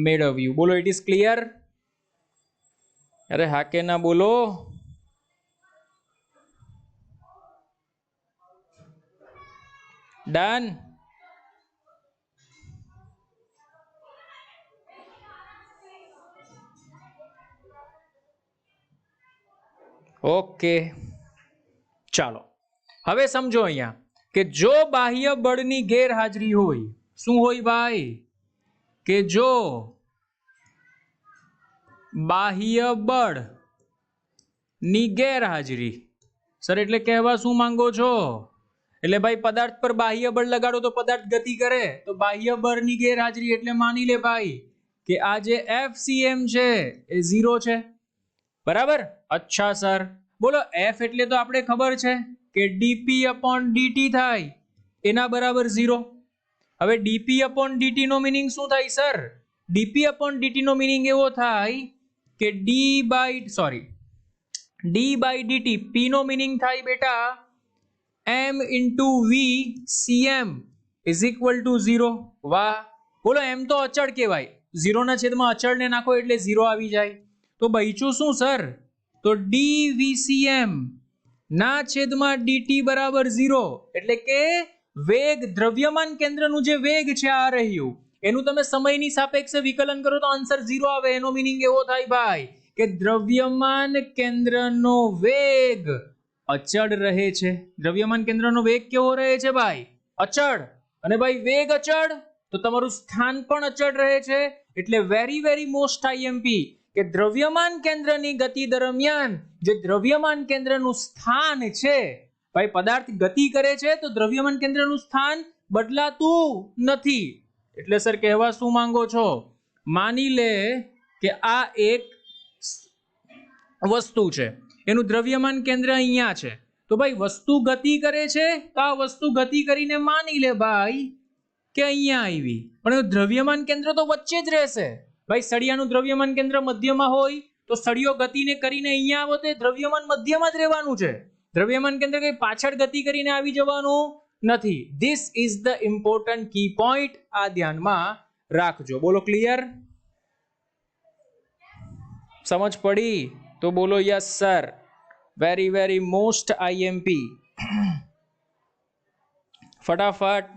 મેળવ્યું. બોલો ઇટ ઇઝ ક્લિયર. અરે હા કે ના બોલો. ડન. ઓકે ચાલો હવે સમજો અહીંયા કે જો બાહ્ય બળની ગેરહાજરી હોય, શું હોય ભાઈ કે જો બાહ્ય બળ ની ગેરહાજરી. સર એટલે કહેવા શું માંગો છો એટલે ભાઈ પદાર્થ પર બાહ્ય બળ લગાડો તો પદાર્થ ગતિ કરે, તો બાહ્ય બળની ગેરહાજરી એટલે માની લે ભાઈ કે આ જે FCM છે એ 0 છે બરાબર. અચ્છા સર બોલો F એટલે તો આપણે ખબર છે કે dp/dt થાય એના બરાબર 0. હવે dp/dt નો મીનિંગ શું થાય સર dp/dt નો મીનિંગ એવો થાય કે d/dt p નો મીનિંગ થાય બેટા m into v cm is equal to 0. વાહ બોલો m તો અચળ કહેવાય, 0 ના છેદમાં અચળ ને નાખો એટલે 0 આવી જાય. તો બચ્યું શું સર તો dvcm ના છેદમાં dt બરાબર 0. એટલે કે વેગ દ્રવ્યમાન કેન્દ્રનું જે વેગ છે આ રહ્યું એનું તમે સમયની સાપેક્ષે વિકલન કરો તો આન્સર 0 આવે. એનો મીનિંગ એવો થાય ભાઈ કે દ્રવ્યમાન કેન્દ્રનો વેગ અચળ રહે છે. દ્રવ્યમાન કેન્દ્રનો વેગ કેવો રહે છે ભાઈ અચળ. અને ભાઈ વેગ અચળ તો તમારું સ્થાન પણ અચળ રહે છે. એટલે વેરી વેરી મોસ્ટ IMP કે દ્રવ્યમાન કેન્દ્રની ગતિ દરમિયાન જે દ્રવ્યમાન કેન્દ્રનું સ્થાન છે ભાઈ પદાર્થ ગતિ કરે છે તો દ્રવ્યમાન કેન્દ્રનું સ્થાન બદલાતું નથી. એટલે સર કહેવા શું માંગો છો માની લે કે આ એક વસ્તુ છે એનું દ્રવ્યમાન કેન્દ્ર અહીંયા છે તો ભાઈ વસ્તુ ગતિ કરે છે તો આ વસ્તુ ગતિ કરીને માની લે ભાઈ કે અહીંયા આવી, પણ દ્રવ્યમાન કેન્દ્ર તો વચ્ચે જ રહેશે ભાઈ. સળિયાનું દ્રવ્યમાન કેન્દ્ર મધ્યમાં હોય તો સળિયો ગતિને કરીને અહીંયા આવો તો દ્રવ્યમાન મધ્યમાં જ રહેવાનું છે. દ્રવ્યમાન કેન્દ્ર કઈ પાછળ ગતિ કરીને આવી જવાનું નથી. This is the important key point. આ ધ્યાનમાં રાખજો. બોલો ક્લિયર? સમજ પડી તો બોલો yes sir. Very very most IMP. ફટાફટ.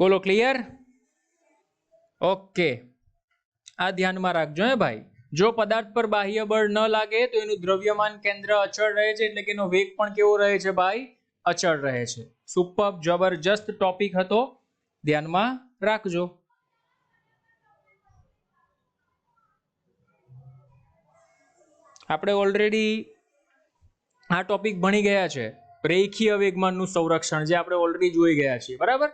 બોલો ક્લિયર? ઓકે. આ ધ્યાનમાં રાખજો હે ભાઈ. જો પદાર્થ પર બાહ્ય બળ ન લાગે તો એનું દ્રવ્યમાન કેન્દ્ર અચળ રહે છે, એટલે કે એનો વેગ પણ કેવો રહે છે ભાઈ? અચળ રહે છે. સુપર જબરજસ્ત ટોપિક હતો, ધ્યાનમાં રાખજો. આપણે ઓલરેડી આ ટોપિક ભણી ગયા છે, રેખીય વેગમાનનું સંરક્ષણ, જે આપણે ઓલરેડી જોઈ ગયા છીએ. બરાબર?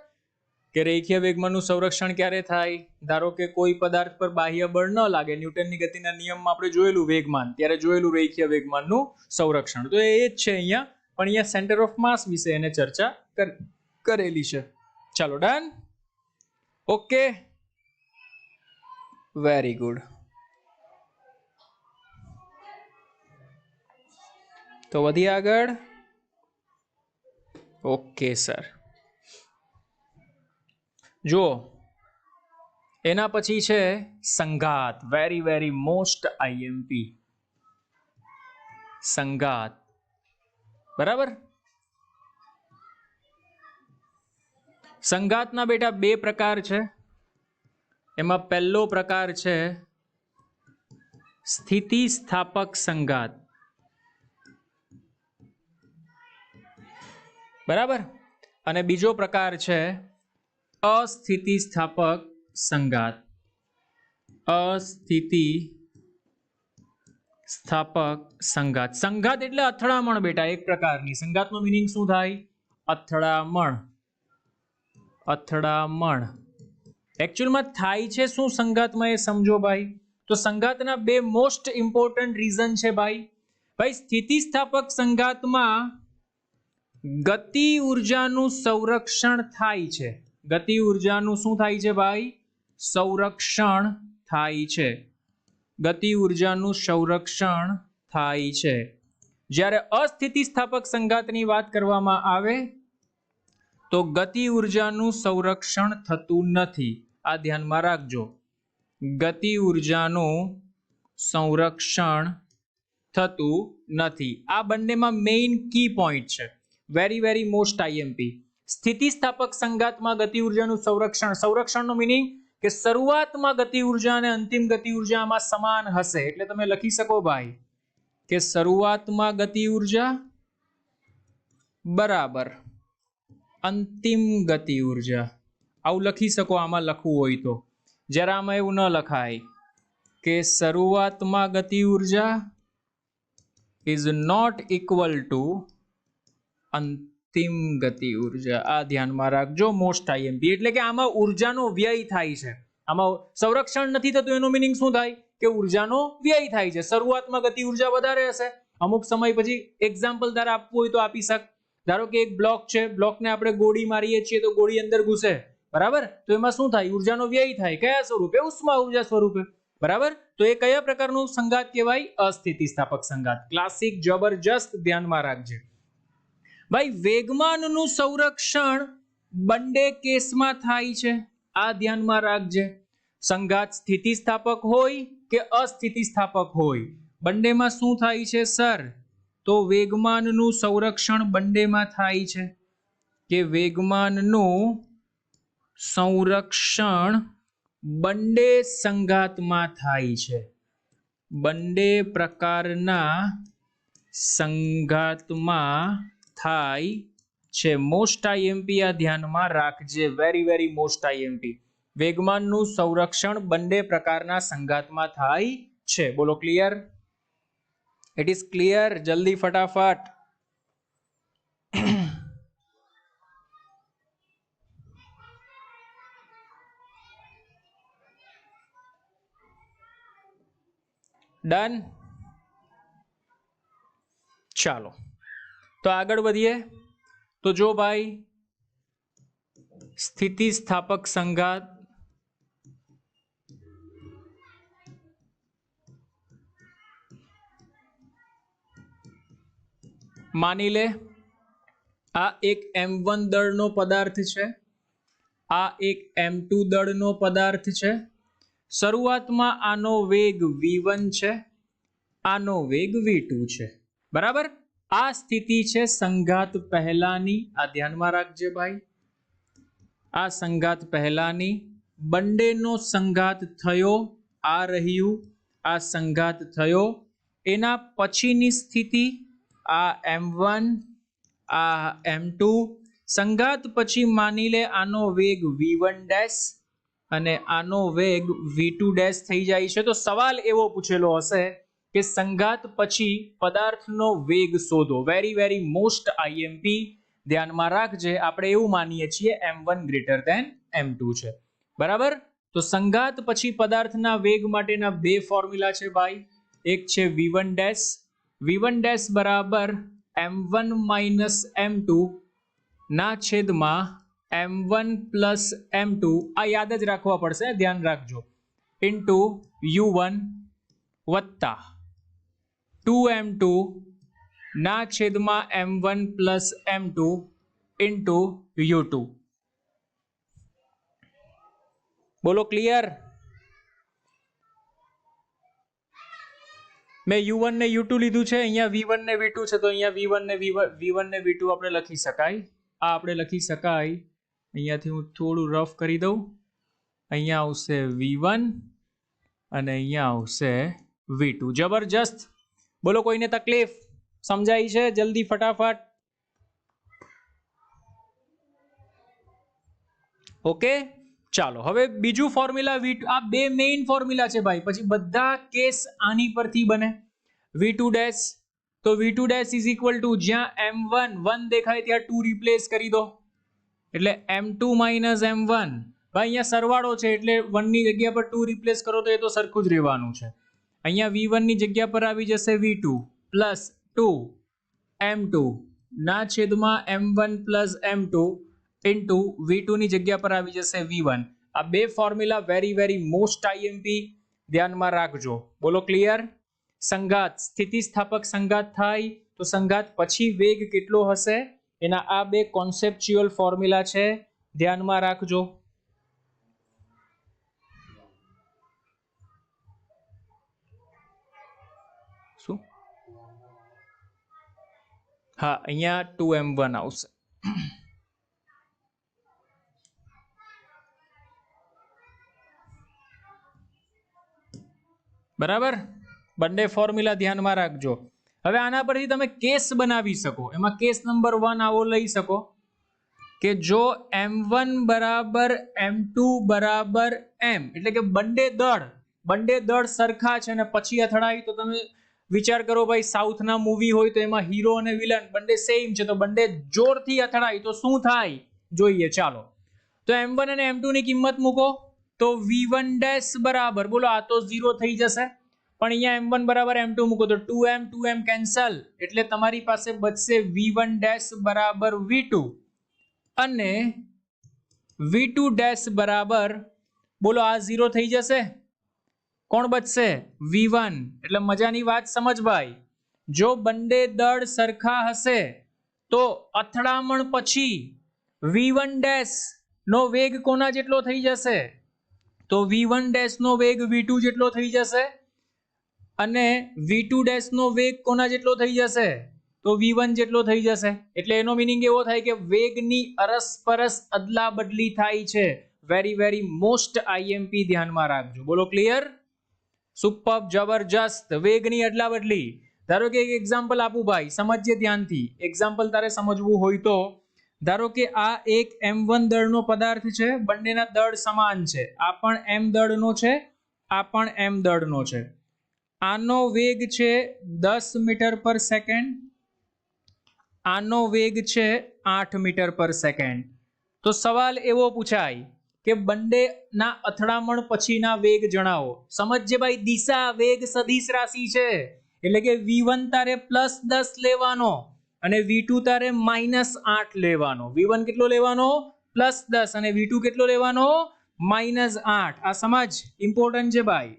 કે રેખીય વેગમાનનું સંરક્ષણ ક્યારે થાય? ધારો કે કોઈ પદાર્થ પર બાહ્ય બળ ન લાગે, ન્યૂટનની ગતિના નિયમમાં આપણે જોયેલું વેગમાન, ત્યારે જોયેલું રેખીય વેગમાનનું સંરક્ષણ. તો એ જ છે અહીંયા, પણ અહીંયા સેન્ટર ઓફ માસ વિશે એને ચર્ચા કરેલી છે. ચાલો ડન. Okay, very good. તો વધીએ આગળ. Okay sir. જુઓ, એના પછી છે સંઘાત. Very very most IMP. સંઘાત. બરાબર? સંઘાતના બેટા બે પ્રકાર છે. એમાં પહેલો પ્રકાર છે સ્થિતિસ્થાપક સંઘાત. બરાબર? અને બીજો પ્રકાર છે અસ્થિતિસ્થાપક સંઘાત. અસ્થિતિસ્થાપક સંઘાત. સંઘાત એટલે અથડામણ બેટા, એક પ્રકારની. સંઘાતનો મીનિંગ શું થાય? અથડામણ. અથડામણ. એકચ્યુઅલમાં થાય છે શું સંઘાતમાં એ સમજો ભાઈ. તો સંઘાતના બે મોસ્ટ ઇમ્પોર્ટન્ટ રીઝન છે ભાઈ. ભાઈ સ્થિતિસ્થાપક સંઘાતમાં ગતિ ઉર્જાનું સંરક્ષણ થાય છે. ગતિ ઉર્જાનું શું થાય છે ભાઈ? સંરક્ષણ થાય છે. ગતિ ઉર્જાનું સંરક્ષણ થાય છે. જ્યારે અસ્થિતિસ્થાપક સંઘાતની વાત કરવામાં આવે તો ગતિ ઉર્જાનું સંરક્ષણ થતું નથી. આ ધ્યાનમાં રાખજો. ગતિ ઉર્જાનું સંરક્ષણ થતું નથી. આ બંનેમાં મેઇન કી પોઈન્ટ છે. Very very most IMP. સ્થિતિસ્થાપક સંઘાતમાં ગતિ ઉર્જાનું સંરક્ષણ. સંરક્ષણનો મીનિંગ કે શરૂઆતમાં ગતિ ઉર્જા અને અંતિમ ગતિ ઉર્જામાં સમાન હશે. એટલે તમે લખી શકો ભાઈ કે શરૂઆતમાં ગતિ ઉર્જા બરાબર અંતિમ ગતિ ઉર્જા. આવું લખી શકો આમાં લખવું હોય તો. જ્યારે આમાં એવું ન લખાય કે શરૂઆતમાં ગતિ ઉર્જા ઇઝ નોટ ઇક્વલ ટુ અંતિમ ગતિ ઉર્જા. આ ધ્યાનમાં રાખજો. મોસ્ટ આઈએમપી એટલે કે આમાં ઉર્જાનો વ્યય થાય છે. આમાં સંરક્ષણ નથી થતું. એનો મીનિંગ શું થાય? કે ઉર્જાનો વ્યય થાય છે. શરૂઆતમાં ગતિ ઉર્જા વધારે હશે, અમુક સમય પછી એક્ઝામ્પલ તારે આપવું હોય તો આપી શક. ધારો કે એક બ્લોક છે, બ્લોકને આપણે ગોળી મારીએ છીએ તો ગોળી અંદર ઘૂસે. બરાબર? તો એમાં શું થાય? ઉર્જાનો વ્યય થાય. કયા સ્વરૂપે? ઉષ્મા ઉર્જા સ્વરૂપે. બરાબર? તો એ કયા પ્રકારનું સંઘાત કહેવાય? અસ્થિતિસ્થાપક સંઘાત. ક્લાસિક, જબરજસ્ત, ધ્યાનમાં રાખજે ભાઈ. વેગમાનનું સંરક્ષણ બંને કેસમાં થાય છે. આ ધ્યાનમાં રાખજે. સંઘાત સ્થિતિસ્થાપક હોય કે અસ્થિતિસ્થાપક હોય, બંનેમાં શું થાય છે સર? તો વેગમાનનું સંરક્ષણ બંનેમાં થાય છે. કે વેગમાનનું સંરક્ષણ બંને સંઘાતમાં થાય છે. બંને પ્રકારના સંઘાતમાં થાય છે. મોસ્ટ આઈએમપી આ ધ્યાનમાં રાખજે. Very very most IMP. વેગમાનનું સંરક્ષણ બંને પ્રકારના સંઘાતમાં થાય છે. બોલો ક્લિયર? It is clear? જલ્દી ફટાફટ. ડન? ચાલો તો આગળ વધીએ. તો જો ભાઈ સ્થિતિસ્થાપક સંઘાત માની લે આ એક M1 દળનો પદાર્થ છે, આ એક M2 દળનો પદાર્થ છે. શરૂઆતમાં આનો વેગ v1 છે, આનો વેગ v2 છે. બરાબર? આ સ્થિતિ છે સંઘાત પહેલાની. આ ધ્યાનમાં રાખજે ભાઈ. આ સંઘાત પહેલાની. બંનેનો સંઘાત થયો, આ રહ્યું આ સંઘાત થયો. એના પછીની સ્થિતિ આ M1 આ M2. સંઘાત પછી માની લે આનો વેગ v1 ડેશ અને આનો વેગ v2 ડેશ થઈ જાય છે. તો સવાલ એવો પૂછેલો હશે કે સંઘાત પછી પદાર્થનો વેગ શોધો. Very very most IMP. ધ્યાનમાં રાખજે, આપણે એવું માનીએ છીએ M1 ગ્રેટર ધેન M2 છે. બરાબર? તો સંઘાત પછી પદાર્થના વેગ માટેના બે ફોર્મ્યુલા છે ભાઈ. એક છે v1 ડેશ. v1 ડેશ બરાબર M1 માઇનસ M2 ના છેદમાં M1 પ્લસ M2. આ યાદ જ રાખવા પડશે, ધ્યાન રાખજો. ઇન્ટુ U1 વત્તા 2M2 ના છેદમાં M1 plus M2 into U2. બોલો ક્લિયર? મેં U1 ને U2 લીધું છે, અહીંયા V1 ને V2 છે, તો અહીંયા V1 ને V2 આપણે લખી શકાય. આ આપણે લખી શકાય. અહીંયાથી હું થોડું રફ કરી દઉં. અહીંયા આવશે V1 અને અહીંયા આવશે V2. જબરજસ્ત. બોલો કોઈને તકલીફ? સમજાય છે? જલ્દી ફટાફટ. ઓકે ચાલો હવે બીજું ફોર્મ્યુલા V2. આ બે મેઇન ફોર્મ્યુલા છે ભાઈ. પછી બધા કેસ આની પરથી બને. V2 ડેશ, તો V2 dash is equal two જ્યાં M1 1 દેખાય ત્યાં 2 રિપ્લેસ કરી દો એટલે M2 માઇનસ M1. ભાઈ અહીંયા સરવાળો છે એટલે 1 ની જગ્યા પર 2 રિપ્લેસ કરો તો એ તો સરખું જ રહેવાનું છે. અહીંયા V1 ની જગ્યા પર આવી જશે V2 પ્લસ 2 M2 ના છેદમાં M1 plus M2 into V2 ની જગ્યા પર આવી જશે V1. આ બે formula very very most IMP. ધ્યાનમાં રાખજો. બોલો ક્લિયર? સંઘાત સ્થિતિસ્થાપક સંઘાત થાય તો સંઘાત પછી વેગ કેટલો હશે એના આ બે કોન્સેપ્ચ્યુઅલ ફોર્મ્યુલા છે. ધ્યાનમાં રાખજો. શું? હા, અહીંયા 2M1 આવશે. બરાબર? બંને ફોર્મ્યુલા ધ્યાનમાં રાખજો. હવે આના પરથી તમે કેસ બનાવી શકો. એમાં કેસ નંબર 1 આવો લઈ શકો કે જો M1 બરાબર M2 બરાબર M, એટલે કે બંને દળ સરખા છે અને પછી અથડાય, તો તમે વિચાર કરો ભાઈ, સાઉથના મૂવી હોય તો એમાં હીરો અને વિલન બંને સેમ છે, તો બંને જોરથી અથડાય તો શું થાય જોઈએ. ચાલો તો M1 અને M2 ની કિંમત મૂકો તો V1 ડેશ બરાબર, બોલો આ તો 0 થઈ જશે, પણ અહીંયા M1 બરાબર M2 મૂકો તો 2M કેન્સલ, એટલે તમારી પાસે બચશે V1 ડેશ બરાબર V2 અને V2 ડેશ બરાબર, બોલો આ 0 થઈ જશે. કોણ બચશે? V1. એટલે મજાની વાત સમજ ભાઈ. જો બંને દળ સરખા હશે તો અથડામણ પછી V1 ડેશ નો વેગ કોના જેટલો થઈ જશે? તો V1 ડેશ નો વેગ V2 જેટલો થઈ જશે અને V2 ડેશ નો વેગ કોના જેટલો થઈ જશે? તો V1 જેટલો થઈ જશે. એટલે એનો મીનિંગ એવો થાય કે વેગની અરસપરસ અદલા બદલી થાય છે. Very very most IMP. ધ્યાનમાં રાખજો. બોલો ક્લિયર? સુપર, જબરજસ્ત. વેગની અદલા બદલી. ધારો કે એક એક્ઝામ્પલ આપું ભાઈ, સમજજે ધ્યાનથી. એક્ઝામ્પલ તારે સમજવું હોય તો ધારો કે આ એક m1 દળનો પદાર્થ છે, બંનેના દળ સમાન છે, આ પણ m દળનો છે, આ પણ m દળનો છે. આનો વેગ છે 10 મીટર પર સેકન્ડ, આનો વેગ છે 8 મીટર પર સેકન્ડ. તો સવાલ એવો પૂછાય કે બંનેના અથડામણ પછીના વેગ જણાવો. સમજજે ભાઈ, દિશા વેગ સદિશ રાશિ છે, એટલે કે v1 તારે +10 લેવાનો અને v2 તારે -8 લેવાનો. v1 કેટલો લેવાનો? +10 અને v2 કેટલો લેવાનો? -8. આ સમજ ઇમ્પોર્ટન્ટ છે ભાઈ.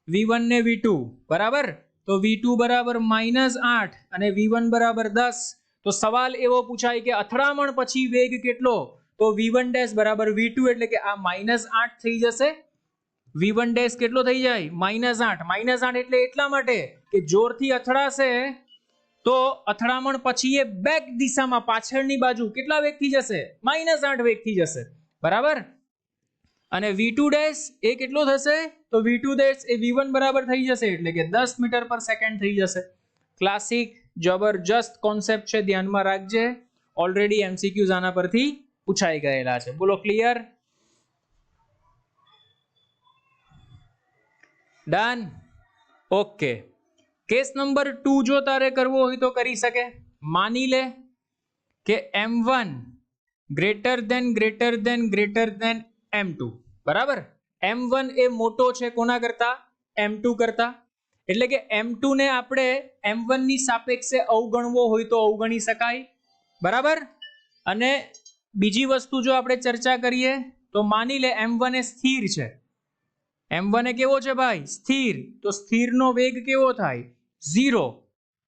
v1 ને v2 બરાબર, તો v2 બરાબર -8 અને v1 બરાબર 10. તો સવાલ એવો પૂછાય કે અથડામણ પછી વેગ કેટલો? તો v1 ડેશ બરાબર v2, એટલે કે આ -8 થઈ જશે. v1 ડેશ કેટલો થઈ જાય? -8. -8 એટલે એટલા માટે કે જોરથી અથડાશે તો અથડામણ પછી એ બેક દિશામાં પાછળની બાજુ કેટલા વેગથી જશે? -8 વેગથી જશે. બરાબર. અને v2 ડેશ એ કેટલો થશે? તો v2 ડેશ એ v1 બરાબર થઈ જશે, એટલે કે 10 મીટર પર સેકન્ડ થઈ જશે. ક્લાસિક જબરજસ્ત કોન્સેપ્ટ છે, ધ્યાનમાં રાખજે. ઓલરેડી એમસીક્યુઝ આના પરથી પૂછાઈ ગયેલા છે. બોલો clear? Done. Okay. Case number 2 જો તારે કરવો હોય તો કરી શકે. માની લે કે m1 ગ્રેટર ધેન m2. બરાબર. m1 એ મોટો છે કોના કરતા? m2 કરતા. એટલે કે m2 ને આપણે m1 ની સાપેક્ષે અવગણવો હોય તો અવગણી શકાય. બરાબર. અને બીજી વસ્તુ જો આપણે ચર્ચા કરીએ તો માની લે m1 એ સ્થિર છે. m1 એ કેવો છે ભાઈ? સ્થિર. તો સ્થિરનો વેગ કેવો થાય? 0.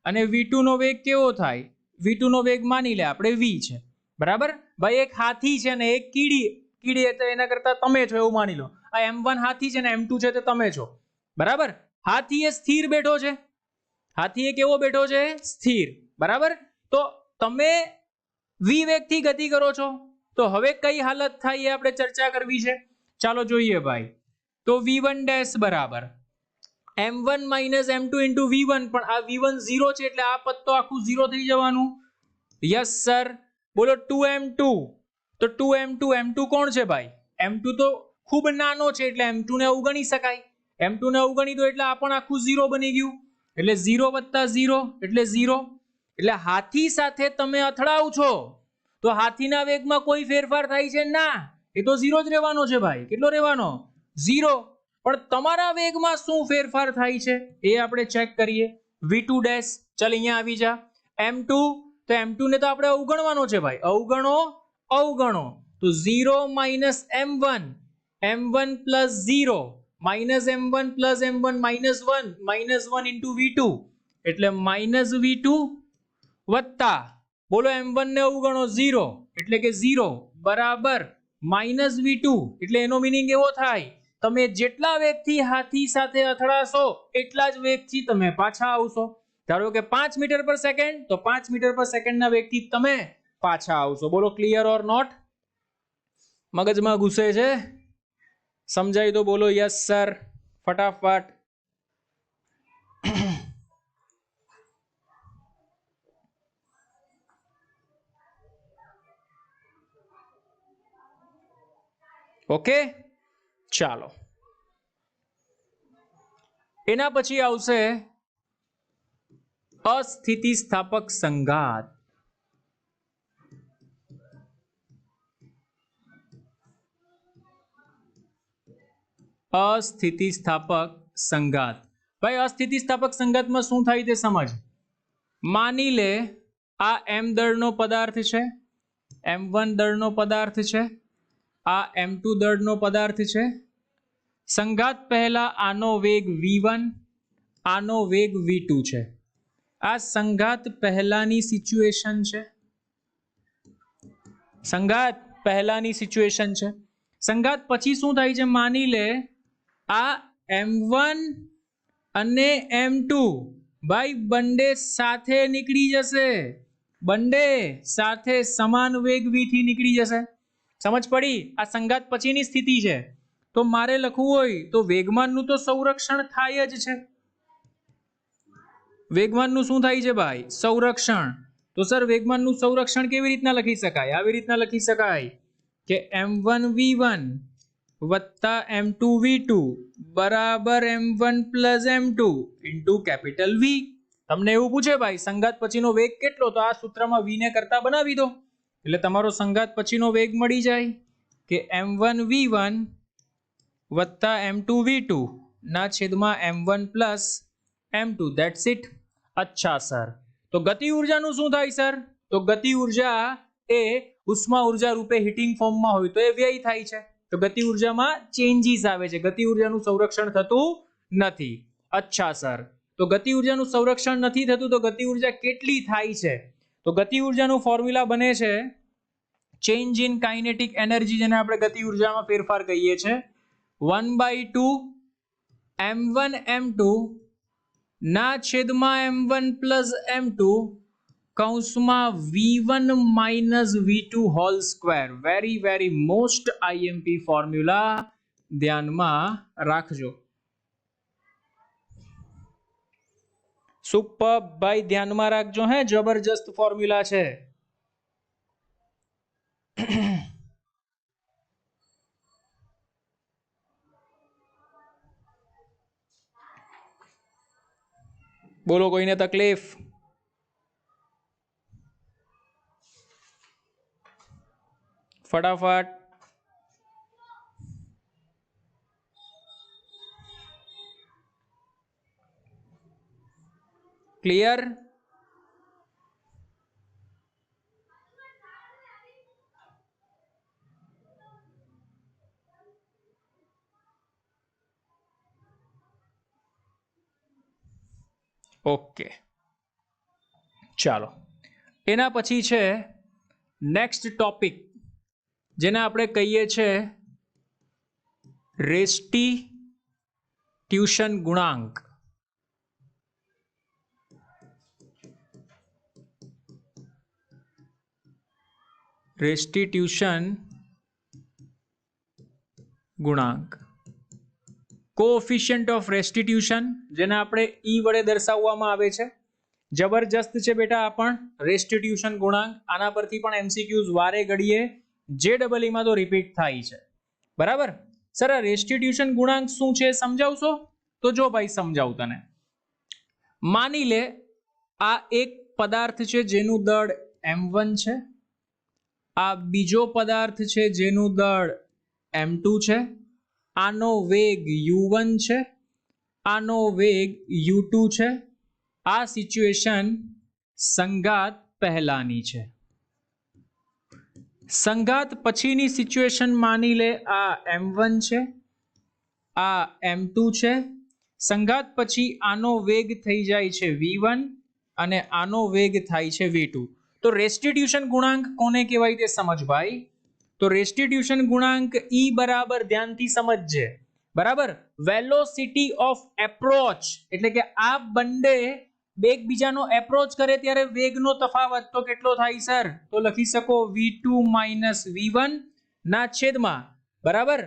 અને v2 નો વેગ કેવો થાય? v2 નો વેગ માની લે આપણે v છે. બરાબર. ભાઈ એક હાથી છે ને એક કીડી એટલે એના કરતા તમે છો એવું માની લો. આ m1 હાથી છે ને m2 છે તે તમે છો. બરાબર. હાથી એ સ્થિર બેઠો છે. હાથી એ કેવો બેઠો છે? સ્થિર. બરાબર. તો તમે v વેગથી ગતિ કરો છો, તો હવે કઈ હાલત થાય એ આપણે ચર્ચા કરવી છે. ચાલો જોઈએ ભાઈ. તો v1 ડેશ બરાબર m1 - m2 * v1, પણ આ v1 0 છે એટલે આ પદ તો આખું 0 થઈ જવાનું. Yes sir. બોલો 2m2. તો 2m2 m2 કોણ છે ભાઈ? m2 તો ખૂબ નાનો છે એટલે m2 ને અવગણી શકાય. m2 ને અવગણી દો એટલે આ પણ આખું 0 બની ગયું. એટલે 0 + 0 એટલે 0. એટલે હાથી સાથે તમે અથડાવ છો તો હાથીના વેગમાં કોઈ ફેરફાર થાય છે? ના, એ તો 0 જ રહેવાનો છે ભાઈ. કેટલો રહેવાનો? 0. પણ તમારા વેગમાં શું ફેરફાર થાય છે એ આપણે ચેક કરીએ. v2 ડેશ, ચાલ અહીંયા આવી જા. m2, તો m2 ને તો આપણે અવગણવાનો છે ભાઈ. અવગણો. તો 0 - m1, m1 + 0, -m1 + m1 -1 * v2, એટલે -v2 વત્તા બોલો m1 ને અવગણો 0, એટલે કે 0 બરાબર -v2. એટલે એનો મીનિંગ એવો થાય તમે જેટલા વેગથી હાથી સાથે અથડાશો એટલા જ વેગથી તમે પાછા આવશો. ધારો કે 5 મીટર પર સેકન્ડ, તો 5 મીટર પર સેકન્ડના વેગથી તમે પાછા આવશો. બોલો ક્લિયર ઓર નોટ? મગજમાં ઘૂસે છે? સમજાય તો બોલો યસ સર ફટાફટ. ઓકે, ચાલો. એના પછી આવશે અસ્થિતિસ્થાપક સંઘાત. અસ્થિતિસ્થાપક સંઘાત. ભાઈ અસ્થિતિસ્થાપક સંઘાતમાં શું થાય તે સમજ. માની લે આ m દળનો પદાર્થ છે, m1 દળનો પદાર્થ છે, આ m2 દળનો પદાર્થ છે. સંઘાત પહેલા આનો વેગ v1, આનો વેગ v2 છે. આ સંઘાત પહેલાની સિચ્યુએશન છે. સંઘાત પહેલાની સિચ્યુએશન છે. સંઘાત પછી શું થાય છે? માની લે આ m1 અને m2 ભાઈ બંને સાથે નીકળી જશે. બંને સાથે સમાન વેગ v થી નીકળી જશે. સમજ પડી? આ સંઘાત પછીની સ્થિતિ છે. તો મારે લખવું હોય તો વેગમાનનું તો સંરક્ષણ થાય જ છે. વેગમાનનું શું થાય છે ભાઈ? સંરક્ષણ. તો સર વેગમાનનું સંરક્ષણ કેવી રીતના લખી શકાય? આવી રીતના લખી શકાય કે m1 v1 વત્તા m2 v2 બરાબર m1 plus m2 into capital V. તમને એવું પૂછે ભાઈ સંઘાત પછીનો વેગ કેટલો, તો આ સૂત્રમાં v ને કરતા બનાવી દો એટલે તમારો સંઘાત પછીનો વેગ મળી જાય કે m1 v1 વત્તા m2 v2 ના છેદમાં m1 plus m2. That's it. અચ્છા સર, તો ગતિ ઉર્જાનું શું થાય સર? તો ગતિ ઉર્જા એ ઉષ્મા ઉર્જા રૂપે હીટિંગ ફોર્મમાં હોય તો એ વ્યય થાય છે, તો ગતિ ઉર્જામાં ચેન્જીસ આવે છે, ગતિ ઉર્જાનું સંરક્ષણ થતું નથી. અચ્છા સર, તો ગતિ ઉર્જાનું સંરક્ષણ નથી થતું તો ગતિ ઉર્જા કેટલી થાય છે? તો ગતિ ઉર્જાનું ફોર્મ્યુલા બને છે ચેન્જ ઇન કાઇનેટિક એનર્જી, જેને આપણે ગતિ ઉર્જામાં ફેરફાર કહીએ છીએ, 1/2 m1 m2 ના છેદમાં m1 પ્લસ m2 કૌંસમાં v1 minus v2 whole square. Very very most IMP formula, ધ્યાનમાં રાખજો. સુપર ભાઈ, ધ્યાનમાં રાખજો હે, જબરજસ્ત ફોર્મ્યુલા છે. બોલો, કોઈને તકલીફ? ફટાફટ. ક્લિયર? ઓકે, ચાલો. એના પછી છે નેક્સ્ટ ટોપિક, જેને આપણે કહીએ છીએ રેસ્ટિટ્યુશન ગુણાંક. રેસ્ટિટ્યુશન ગુણાંક, કોએફિશિયન્ટ ઓફ રેસ્ટિટ્યુશન, જેને આપણે E વડે દર્શાવવામાં આવે છે. જબરજસ્ત છે બેટા આ પણ રેસ્ટિટ્યુશન ગુણાંક. આના પરથી પણ એમસીક્યુઝ વારે ઘડીએ JEE માં તો રિપીટ થાય છે. બરાબર સર, આ રેસ્ટિટ્યુશન ગુણાંક શું છે સમજાવશો? તો જો ભાઈ સમજાવું તને. માની લે આ એક પદાર્થ છે જેનું દળ m1 છે, આ બીજો પદાર્થ છે જેનું દળ m2 છે, આનો વેગ u1 છે, આનો વેગ u2 છે. આ સિચ્યુએશન સંઘાત પહેલાની છે. સંઘાત પછીની સિચ્યુએશન માની લે આ m1 છે, આ m2 છે. સંઘાત પછી આનો વેગ થઈ જાય છે v1 અને આનો વેગ થાય છે v2. તો રેસ્ટિટ્યુશન ગુણાંક કોને કહેવાય તે સમજ ભાઈ. તો રેસ્ટિટ્યુશન ગુણાંક E બરાબર, ધ્યાનથી સમજજે, બરાબર, વેલોસિટી ઓફ એપ્રોચ, એટલે કે આ બંને એકબીજાનો એપ્રોચ કરે ત્યારે વેગનો તફાવત તો કેટલો થાય સર? તો લખી શકો v2 માઇનસ v1 ના છેદમાં, બરાબર,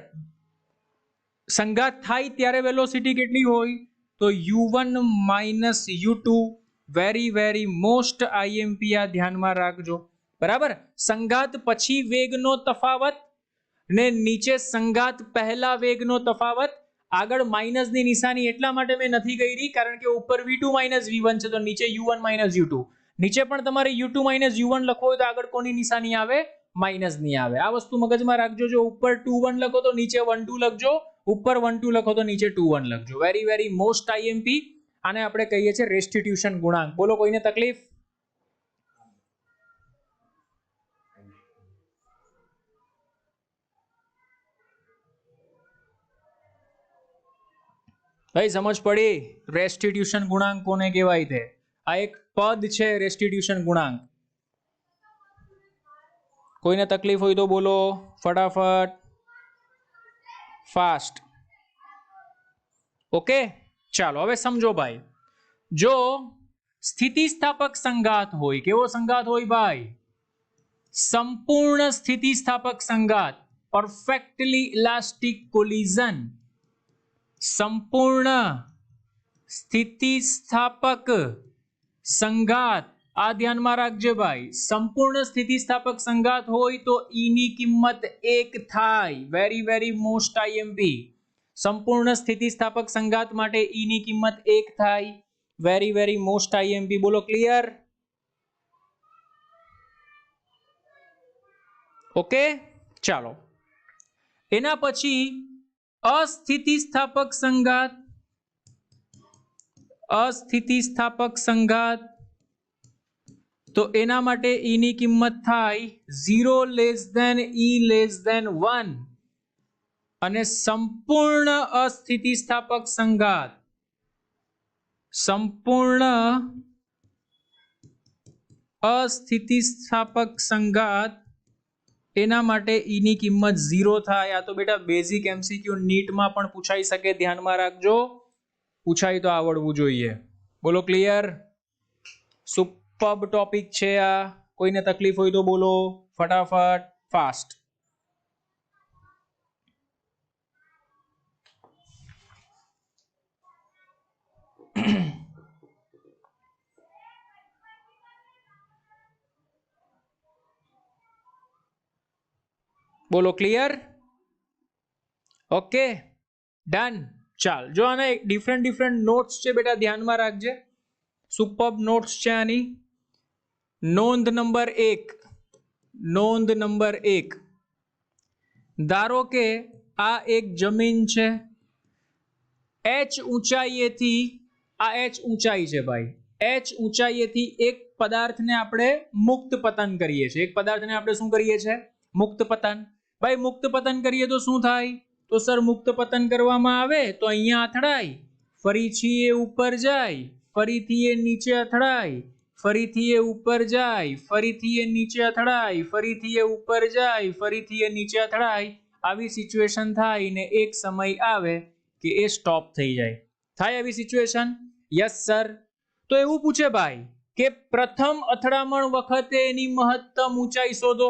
સંઘાત થાય ત્યારે વેલોસિટી કેટલી હોય? તો u1 minus u2. Very very most IMP, આ ધ્યાનમાં રાખજો. બરાબર, સંઘાત પછી વેગનો તફાવત ને નીચે સંઘાત પહેલા વેગનો તફાવત. આગળ માઇનસની નિશાની એટલા માટે મેં નથી કરી કારણ કે ઉપર v2 માઇનસ v1 છે તો નીચે u1 માઇનસ u2. નીચે પણ તમારે u2 માઇનસ u1 લખો હોય તો આગળ કોની નિશાની આવે? માઇનસની આવે. આ વસ્તુ મગજમાં રાખજો. જો ઉપર 2 1 લખો તો નીચે 1 2 લખજો, ઉપર 1 2 લખો તો નીચે 2 1 લખજો. Very very most IMP. આને આપણે કહીએ છીએ રેસ્ટિટ્યુશન ગુણાંક. બોલો, કોઈને તકલીફ? ભાઈ સમજ પડી? રેસ્ટિટ્યુશન ગુણાંક કોને કહેવાય છે? આ એક પદ છે રેસ્ટિટ્યુશન ગુણાંક. કોઈને તકલીફ હોય તો બોલો ફટાફટ, ફાસ્ટ. ઓકે, ચાલો હવે સમજો ભાઈ. જો સ્થિતિસ્થાપક સંઘાત હોય, કેવો સંઘાત હોય ભાઈ? સંપૂર્ણ સ્થિતિસ્થાપક સંઘાત, પરફેક્ટલી ઇલાસ્ટિક કોલિઝન. સંપૂર્ણ સ્થિતિસ્થાપક સંઘાત આ ધ્યાનમાં રાખજે ભાઈ, સંપૂર્ણ સ્થિતિસ્થાપક સંઘાત હોય તો ઈ ની કિંમત 1 થાય. Very very most IMP. સંપૂર્ણ સ્થિતિસ્થાપક સંઘાત માટે ઈ ની કિંમત 1 થાય. Very very most IMP. બોલો ક્લિયર? ઓકે, ચાલો. એના પછી અસ્થિતિસ્થાપક સંઘાત. અસ્થિતિસ્થાપક સંઘાત તો એના માટે ઈ ની કિંમત થાય 0 લેસ ધેન ઈ લેસ ધેન 1. અને સંપૂર્ણ અસ્થિતિસ્થાપક સંઘાત, સંપૂર્ણ અસ્થિતિસ્થાપક સંઘાત એના માટે ઈ ની કિંમત 0 થાય. આ તો બેટા બેઝિક એમસીક્યુ નીટમાં પણ પૂછાઈ શકે, ધ્યાનમાં રાખજો. પૂછાય તો આવડવું જોઈએ. બોલો ક્લિયર? સુપર્બ ટોપિક છે આ. કોઈને તકલીફ હોય તો બોલો ફટાફટ, ફાસ્ટ. બોલો ક્લિયર? Okay, done. ચાલ, જો આના એક ડિફરન્ટ નોટ્સ છે બેટા, ધ્યાનમાં રાખજે. સુપર્બ નોટ્સ છે આની. નોંધ નંબર 1, નોંધ નંબર 1. ધારો કે આ એક જમીન છે, h ઊંચાઈએથી, આ h ઊંચાઈ છે ભાઈ, h ઊંચાઈએથી એક પદાર્થને આપણે મુક્ત પતન કરીએ છીએ. એક પદાર્થને આપણે શું કરીએ છીએ? મુક્ત પતન. ભાઈ મુક્ત પતન કરીએ તો શું થાય? તો સર મુક્ત પતન કરવામાં આવે તો અહીંયા અથડાય, ફરીથી એ ઉપર જાય, ફરીથી એ નીચે અથડાય, ફરીથી એ ઉપર જાય, ફરીથી એ નીચે અથડાય, ફરીથી એ ઉપર જાય, ફરીથી એ નીચે અથડાય. આવી સિચ્યુએશન થાય ને એક સમય આવે કે એ સ્ટોપ થઈ જાય. થાય આવી સિચ્યુએશન? Yes sir. તો એવું પૂછે ભાઈ કે પ્રથમ અથડામણ વખતે એની મહત્તમ ઊંચાઈ શોધો,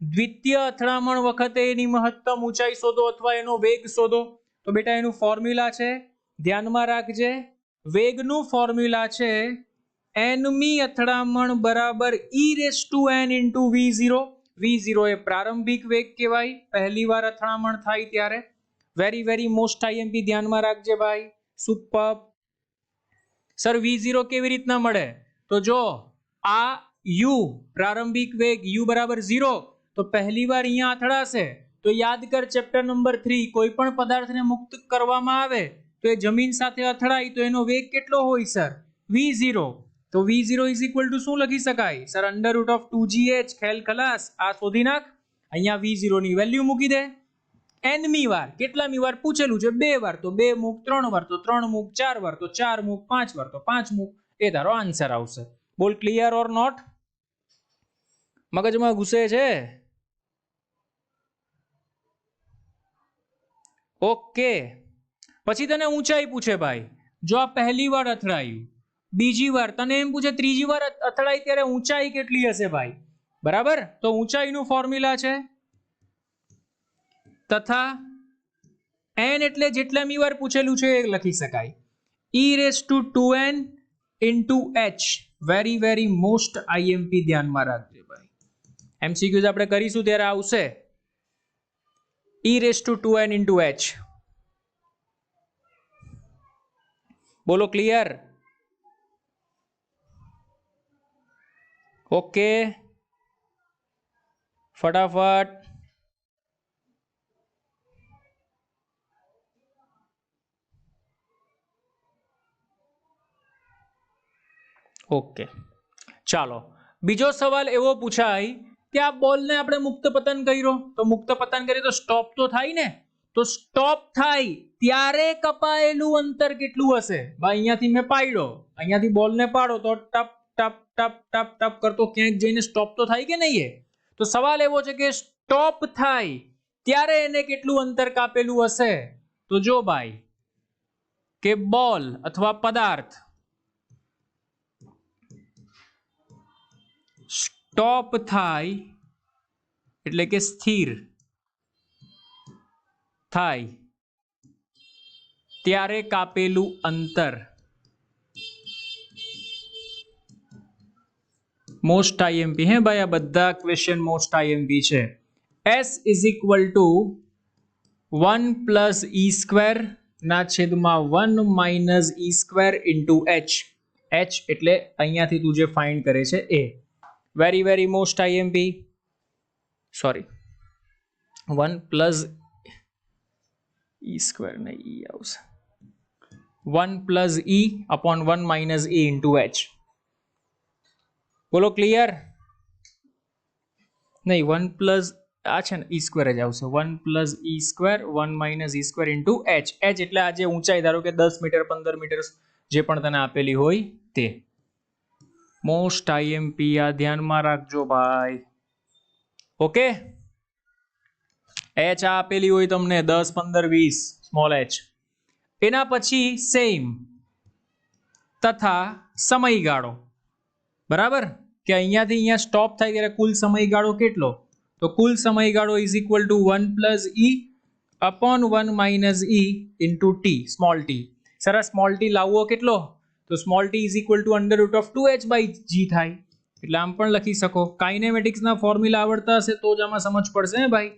દ્વિતીય અથડામણ વખતે એની મહત્તમ ઊંચાઈ શોધો અથવા એનો વેગ શોધો. તો બેટા એનું ફોર્મ્યુલા છે, ધ્યાનમાં રાખજે. વેગનું ફોર્મ્યુલા છે nમી અથડામણ બરાબર e⁻n into v0. v0 એ પ્રારંભિક વેગ કહેવાય, પહેલી વાર અથડામણ થાય ત્યારે. વેરી વેરી મોસ્ટ આઈએમપી, ધ્યાનમાં રાખજે ભાઈ. સુપર્બ. સર v0 કેવી રીતના મળે? તો જો આ u પ્રારંભિક વેગ u બરાબર 0, તો પહેલી વાર અહીંયા અથડાશે તો યાદ કર ચેપ્ટર નંબર 3, કોઈ પણ પદાર્થને મુક્ત કરવામાં આવે તો એ જમીન સાથે અથડાય તો એનો વેગ કેટલો હોય સર? v0. તો v0 ઇઝ ઇક્વલ ટુ શું લખી શકાય સર? √2gh. ખેલ ખલાસ. આ શોધી નાખ. અહીંયા v0 ની વેલ્યુ મૂકી દે. nમી વાર, કેટલામી વાર પૂછેલું છે? 2 વાર, તો 2 મૂક, 3 વાર તો 3 મૂક, 4 વાર તો 4 મૂક, 5 વાર તો 5 મૂક. એ તારો આન્સર આવશે. બોલ ક્લિયર ઓર નોટ? મગજમાં ઘૂસે છે? ઓકે. પછી તને ઊંચાઈ પૂછે ભાઈ. જો આ પહેલી વાર અથડાયું, બીજી વાર તને એમ પૂછે ત્રીજી વાર અથડાય ત્યારે ઊંચાઈ કેટલી હશે ભાઈ? બરાબર, તો ઊંચાઈનું ફોર્મ્યુલા છે તથા n એટલે જેટલામી વાર પૂછેલું છે એ લખી શકાય e⁻²n into h. Very very most IMP, ધ્યાનમાં રાખજે ભાઈ. એમસીક્યુઝ આપણે કરીશું ત્યારે આવશે e⁻²n into h. બોલો ક્લિયર? ઓકે, ફટાફટ. ઓકે, ચાલો. બીજો સવાલ એવો પૂછાય કે આ બોલને આપણે મુક્ત પતન કર્યો, તો મુક્ત પતન કરીએ તો સ્ટોપ તો થાય ને? તો સ્ટોપ થાય ત્યારે કપાયેલું અંતર કેટલું હશે? ભાઈ અહીંયાથી મેં પાડ્યો, અહીંયાથી બોલને પાડો તો ટપ ટપ ટપ ટપ ટપ કરતો ક્યાંક જઈને સ્ટોપ તો થાય કે નહીં? તો સવાલ એવો છે કે સ્ટોપ થાય ત્યારે એને કેટલું અંતર કાપેલું હશે? તો જો ભાઈ કે બોલ અથવા પદાર્થ સ્ટોપ થાય એટલે કે સ્થિર થાય ત્યારે કાપેલું અંતર મોસ્ટ આઈએમપી હે ભાઈ, આ બધા ક્વેશ્ચન મોસ્ટ આઈએમપી છે. S is equal to 1 plus E square ના છેદમાં 1 minus E square into H. H એટલે અહીંયાથી તું જે ફાઇન્ડ કરે છે એ. Very very most IMP. Sorry, 1 plus E square ને ઈ આવશે, 1 plus E upon 1 minus E into H. બોલો ક્લિયર? નહીં, 1 પ્લસ આ છે ને ઈ સ્ક્વેર જ આવશે, 1 plus E square 1 minus E square into H. H એટલે આ જે ઊંચાઈ ધારો કે 10 મીટર 15 મીટર જે પણ તને આપેલી હોય તે. મોસ્ટ આઈએમપી આ ધ્યાનમાં રાખજો ભાઈ. ઓકે, એચ આ આપેલી હોય તમને 10 15 20 સ્મોલ એચ. એના પછી સેમ તથા સમયગાળો, બરાબર, કે અહીંયાથી અહીંયા સ્ટોપ થાય ત્યારે કુલ સમયગાળો કેટલો? તો કુલ સમયગાળો is equal to 1 plus E upon 1 minus E into T, small T. Sir small T લાવવો કેટલો? તો small T is equal to under root of 2h by G થાય. એટલે આમ પણ લખી શકો. કાઇનેમેટિક્સના ફોર્મ્યુલા આવડતા હશે તો જ આમાં સમજ પડશે ને ભાઈ.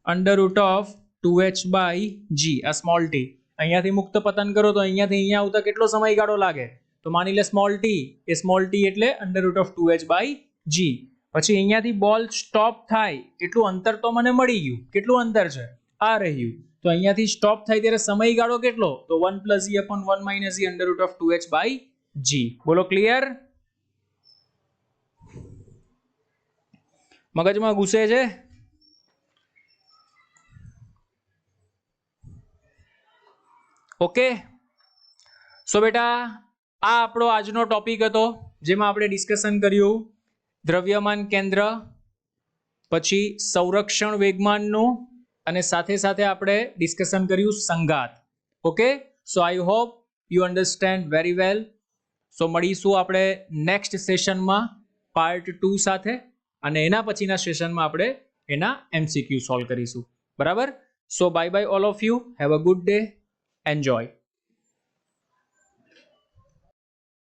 Under root of 2h by G, આ સ્મોલ ટી. અહીંયાથી મુક્ત પતન કરો તો અહીંયાથી અહીંયા આવતા કેટલો સમયગાળો લાગે? તો માની લે સ્મોલ ટી, એ સ્મોલ ટી એટલે under root of 2h by G. પછી અહીંયાથી બોલ સ્ટોપ થાય એટલું અંતર તો મને મળી ગયું. કેટલું અંતર છે? આ રહ્યું. તો અહીંયાથી સ્ટોપ થાય ત્યારે સમયગાળો કેટલો? તો 1 plus E upon 1 minus E under root of 2h by G. બોલો ક્લિયર? મગજમાં ઘૂસે છે? ઓકે, સો બેટા આ આપણો આજનો ટોપિક હતો જેમાં આપણે ડિસ્કશન કર્યું દ્રવ્યમાન કેન્દ્ર, પછી સંરક્ષણ વેગમાનનું, અને સાથે સાથે આપણે ડિસ્કશન કર્યું સંઘાત. Okay, so I hope you understand very well. So મળીશું આપણે નેક્સ્ટ સેશનમાં પાર્ટ 2 સાથે, અને એના પછીના સેશનમાં આપણે એના MCQ સોલ્વ કરીશું. બરાબર? So bye bye all of you, have a good day, enjoy.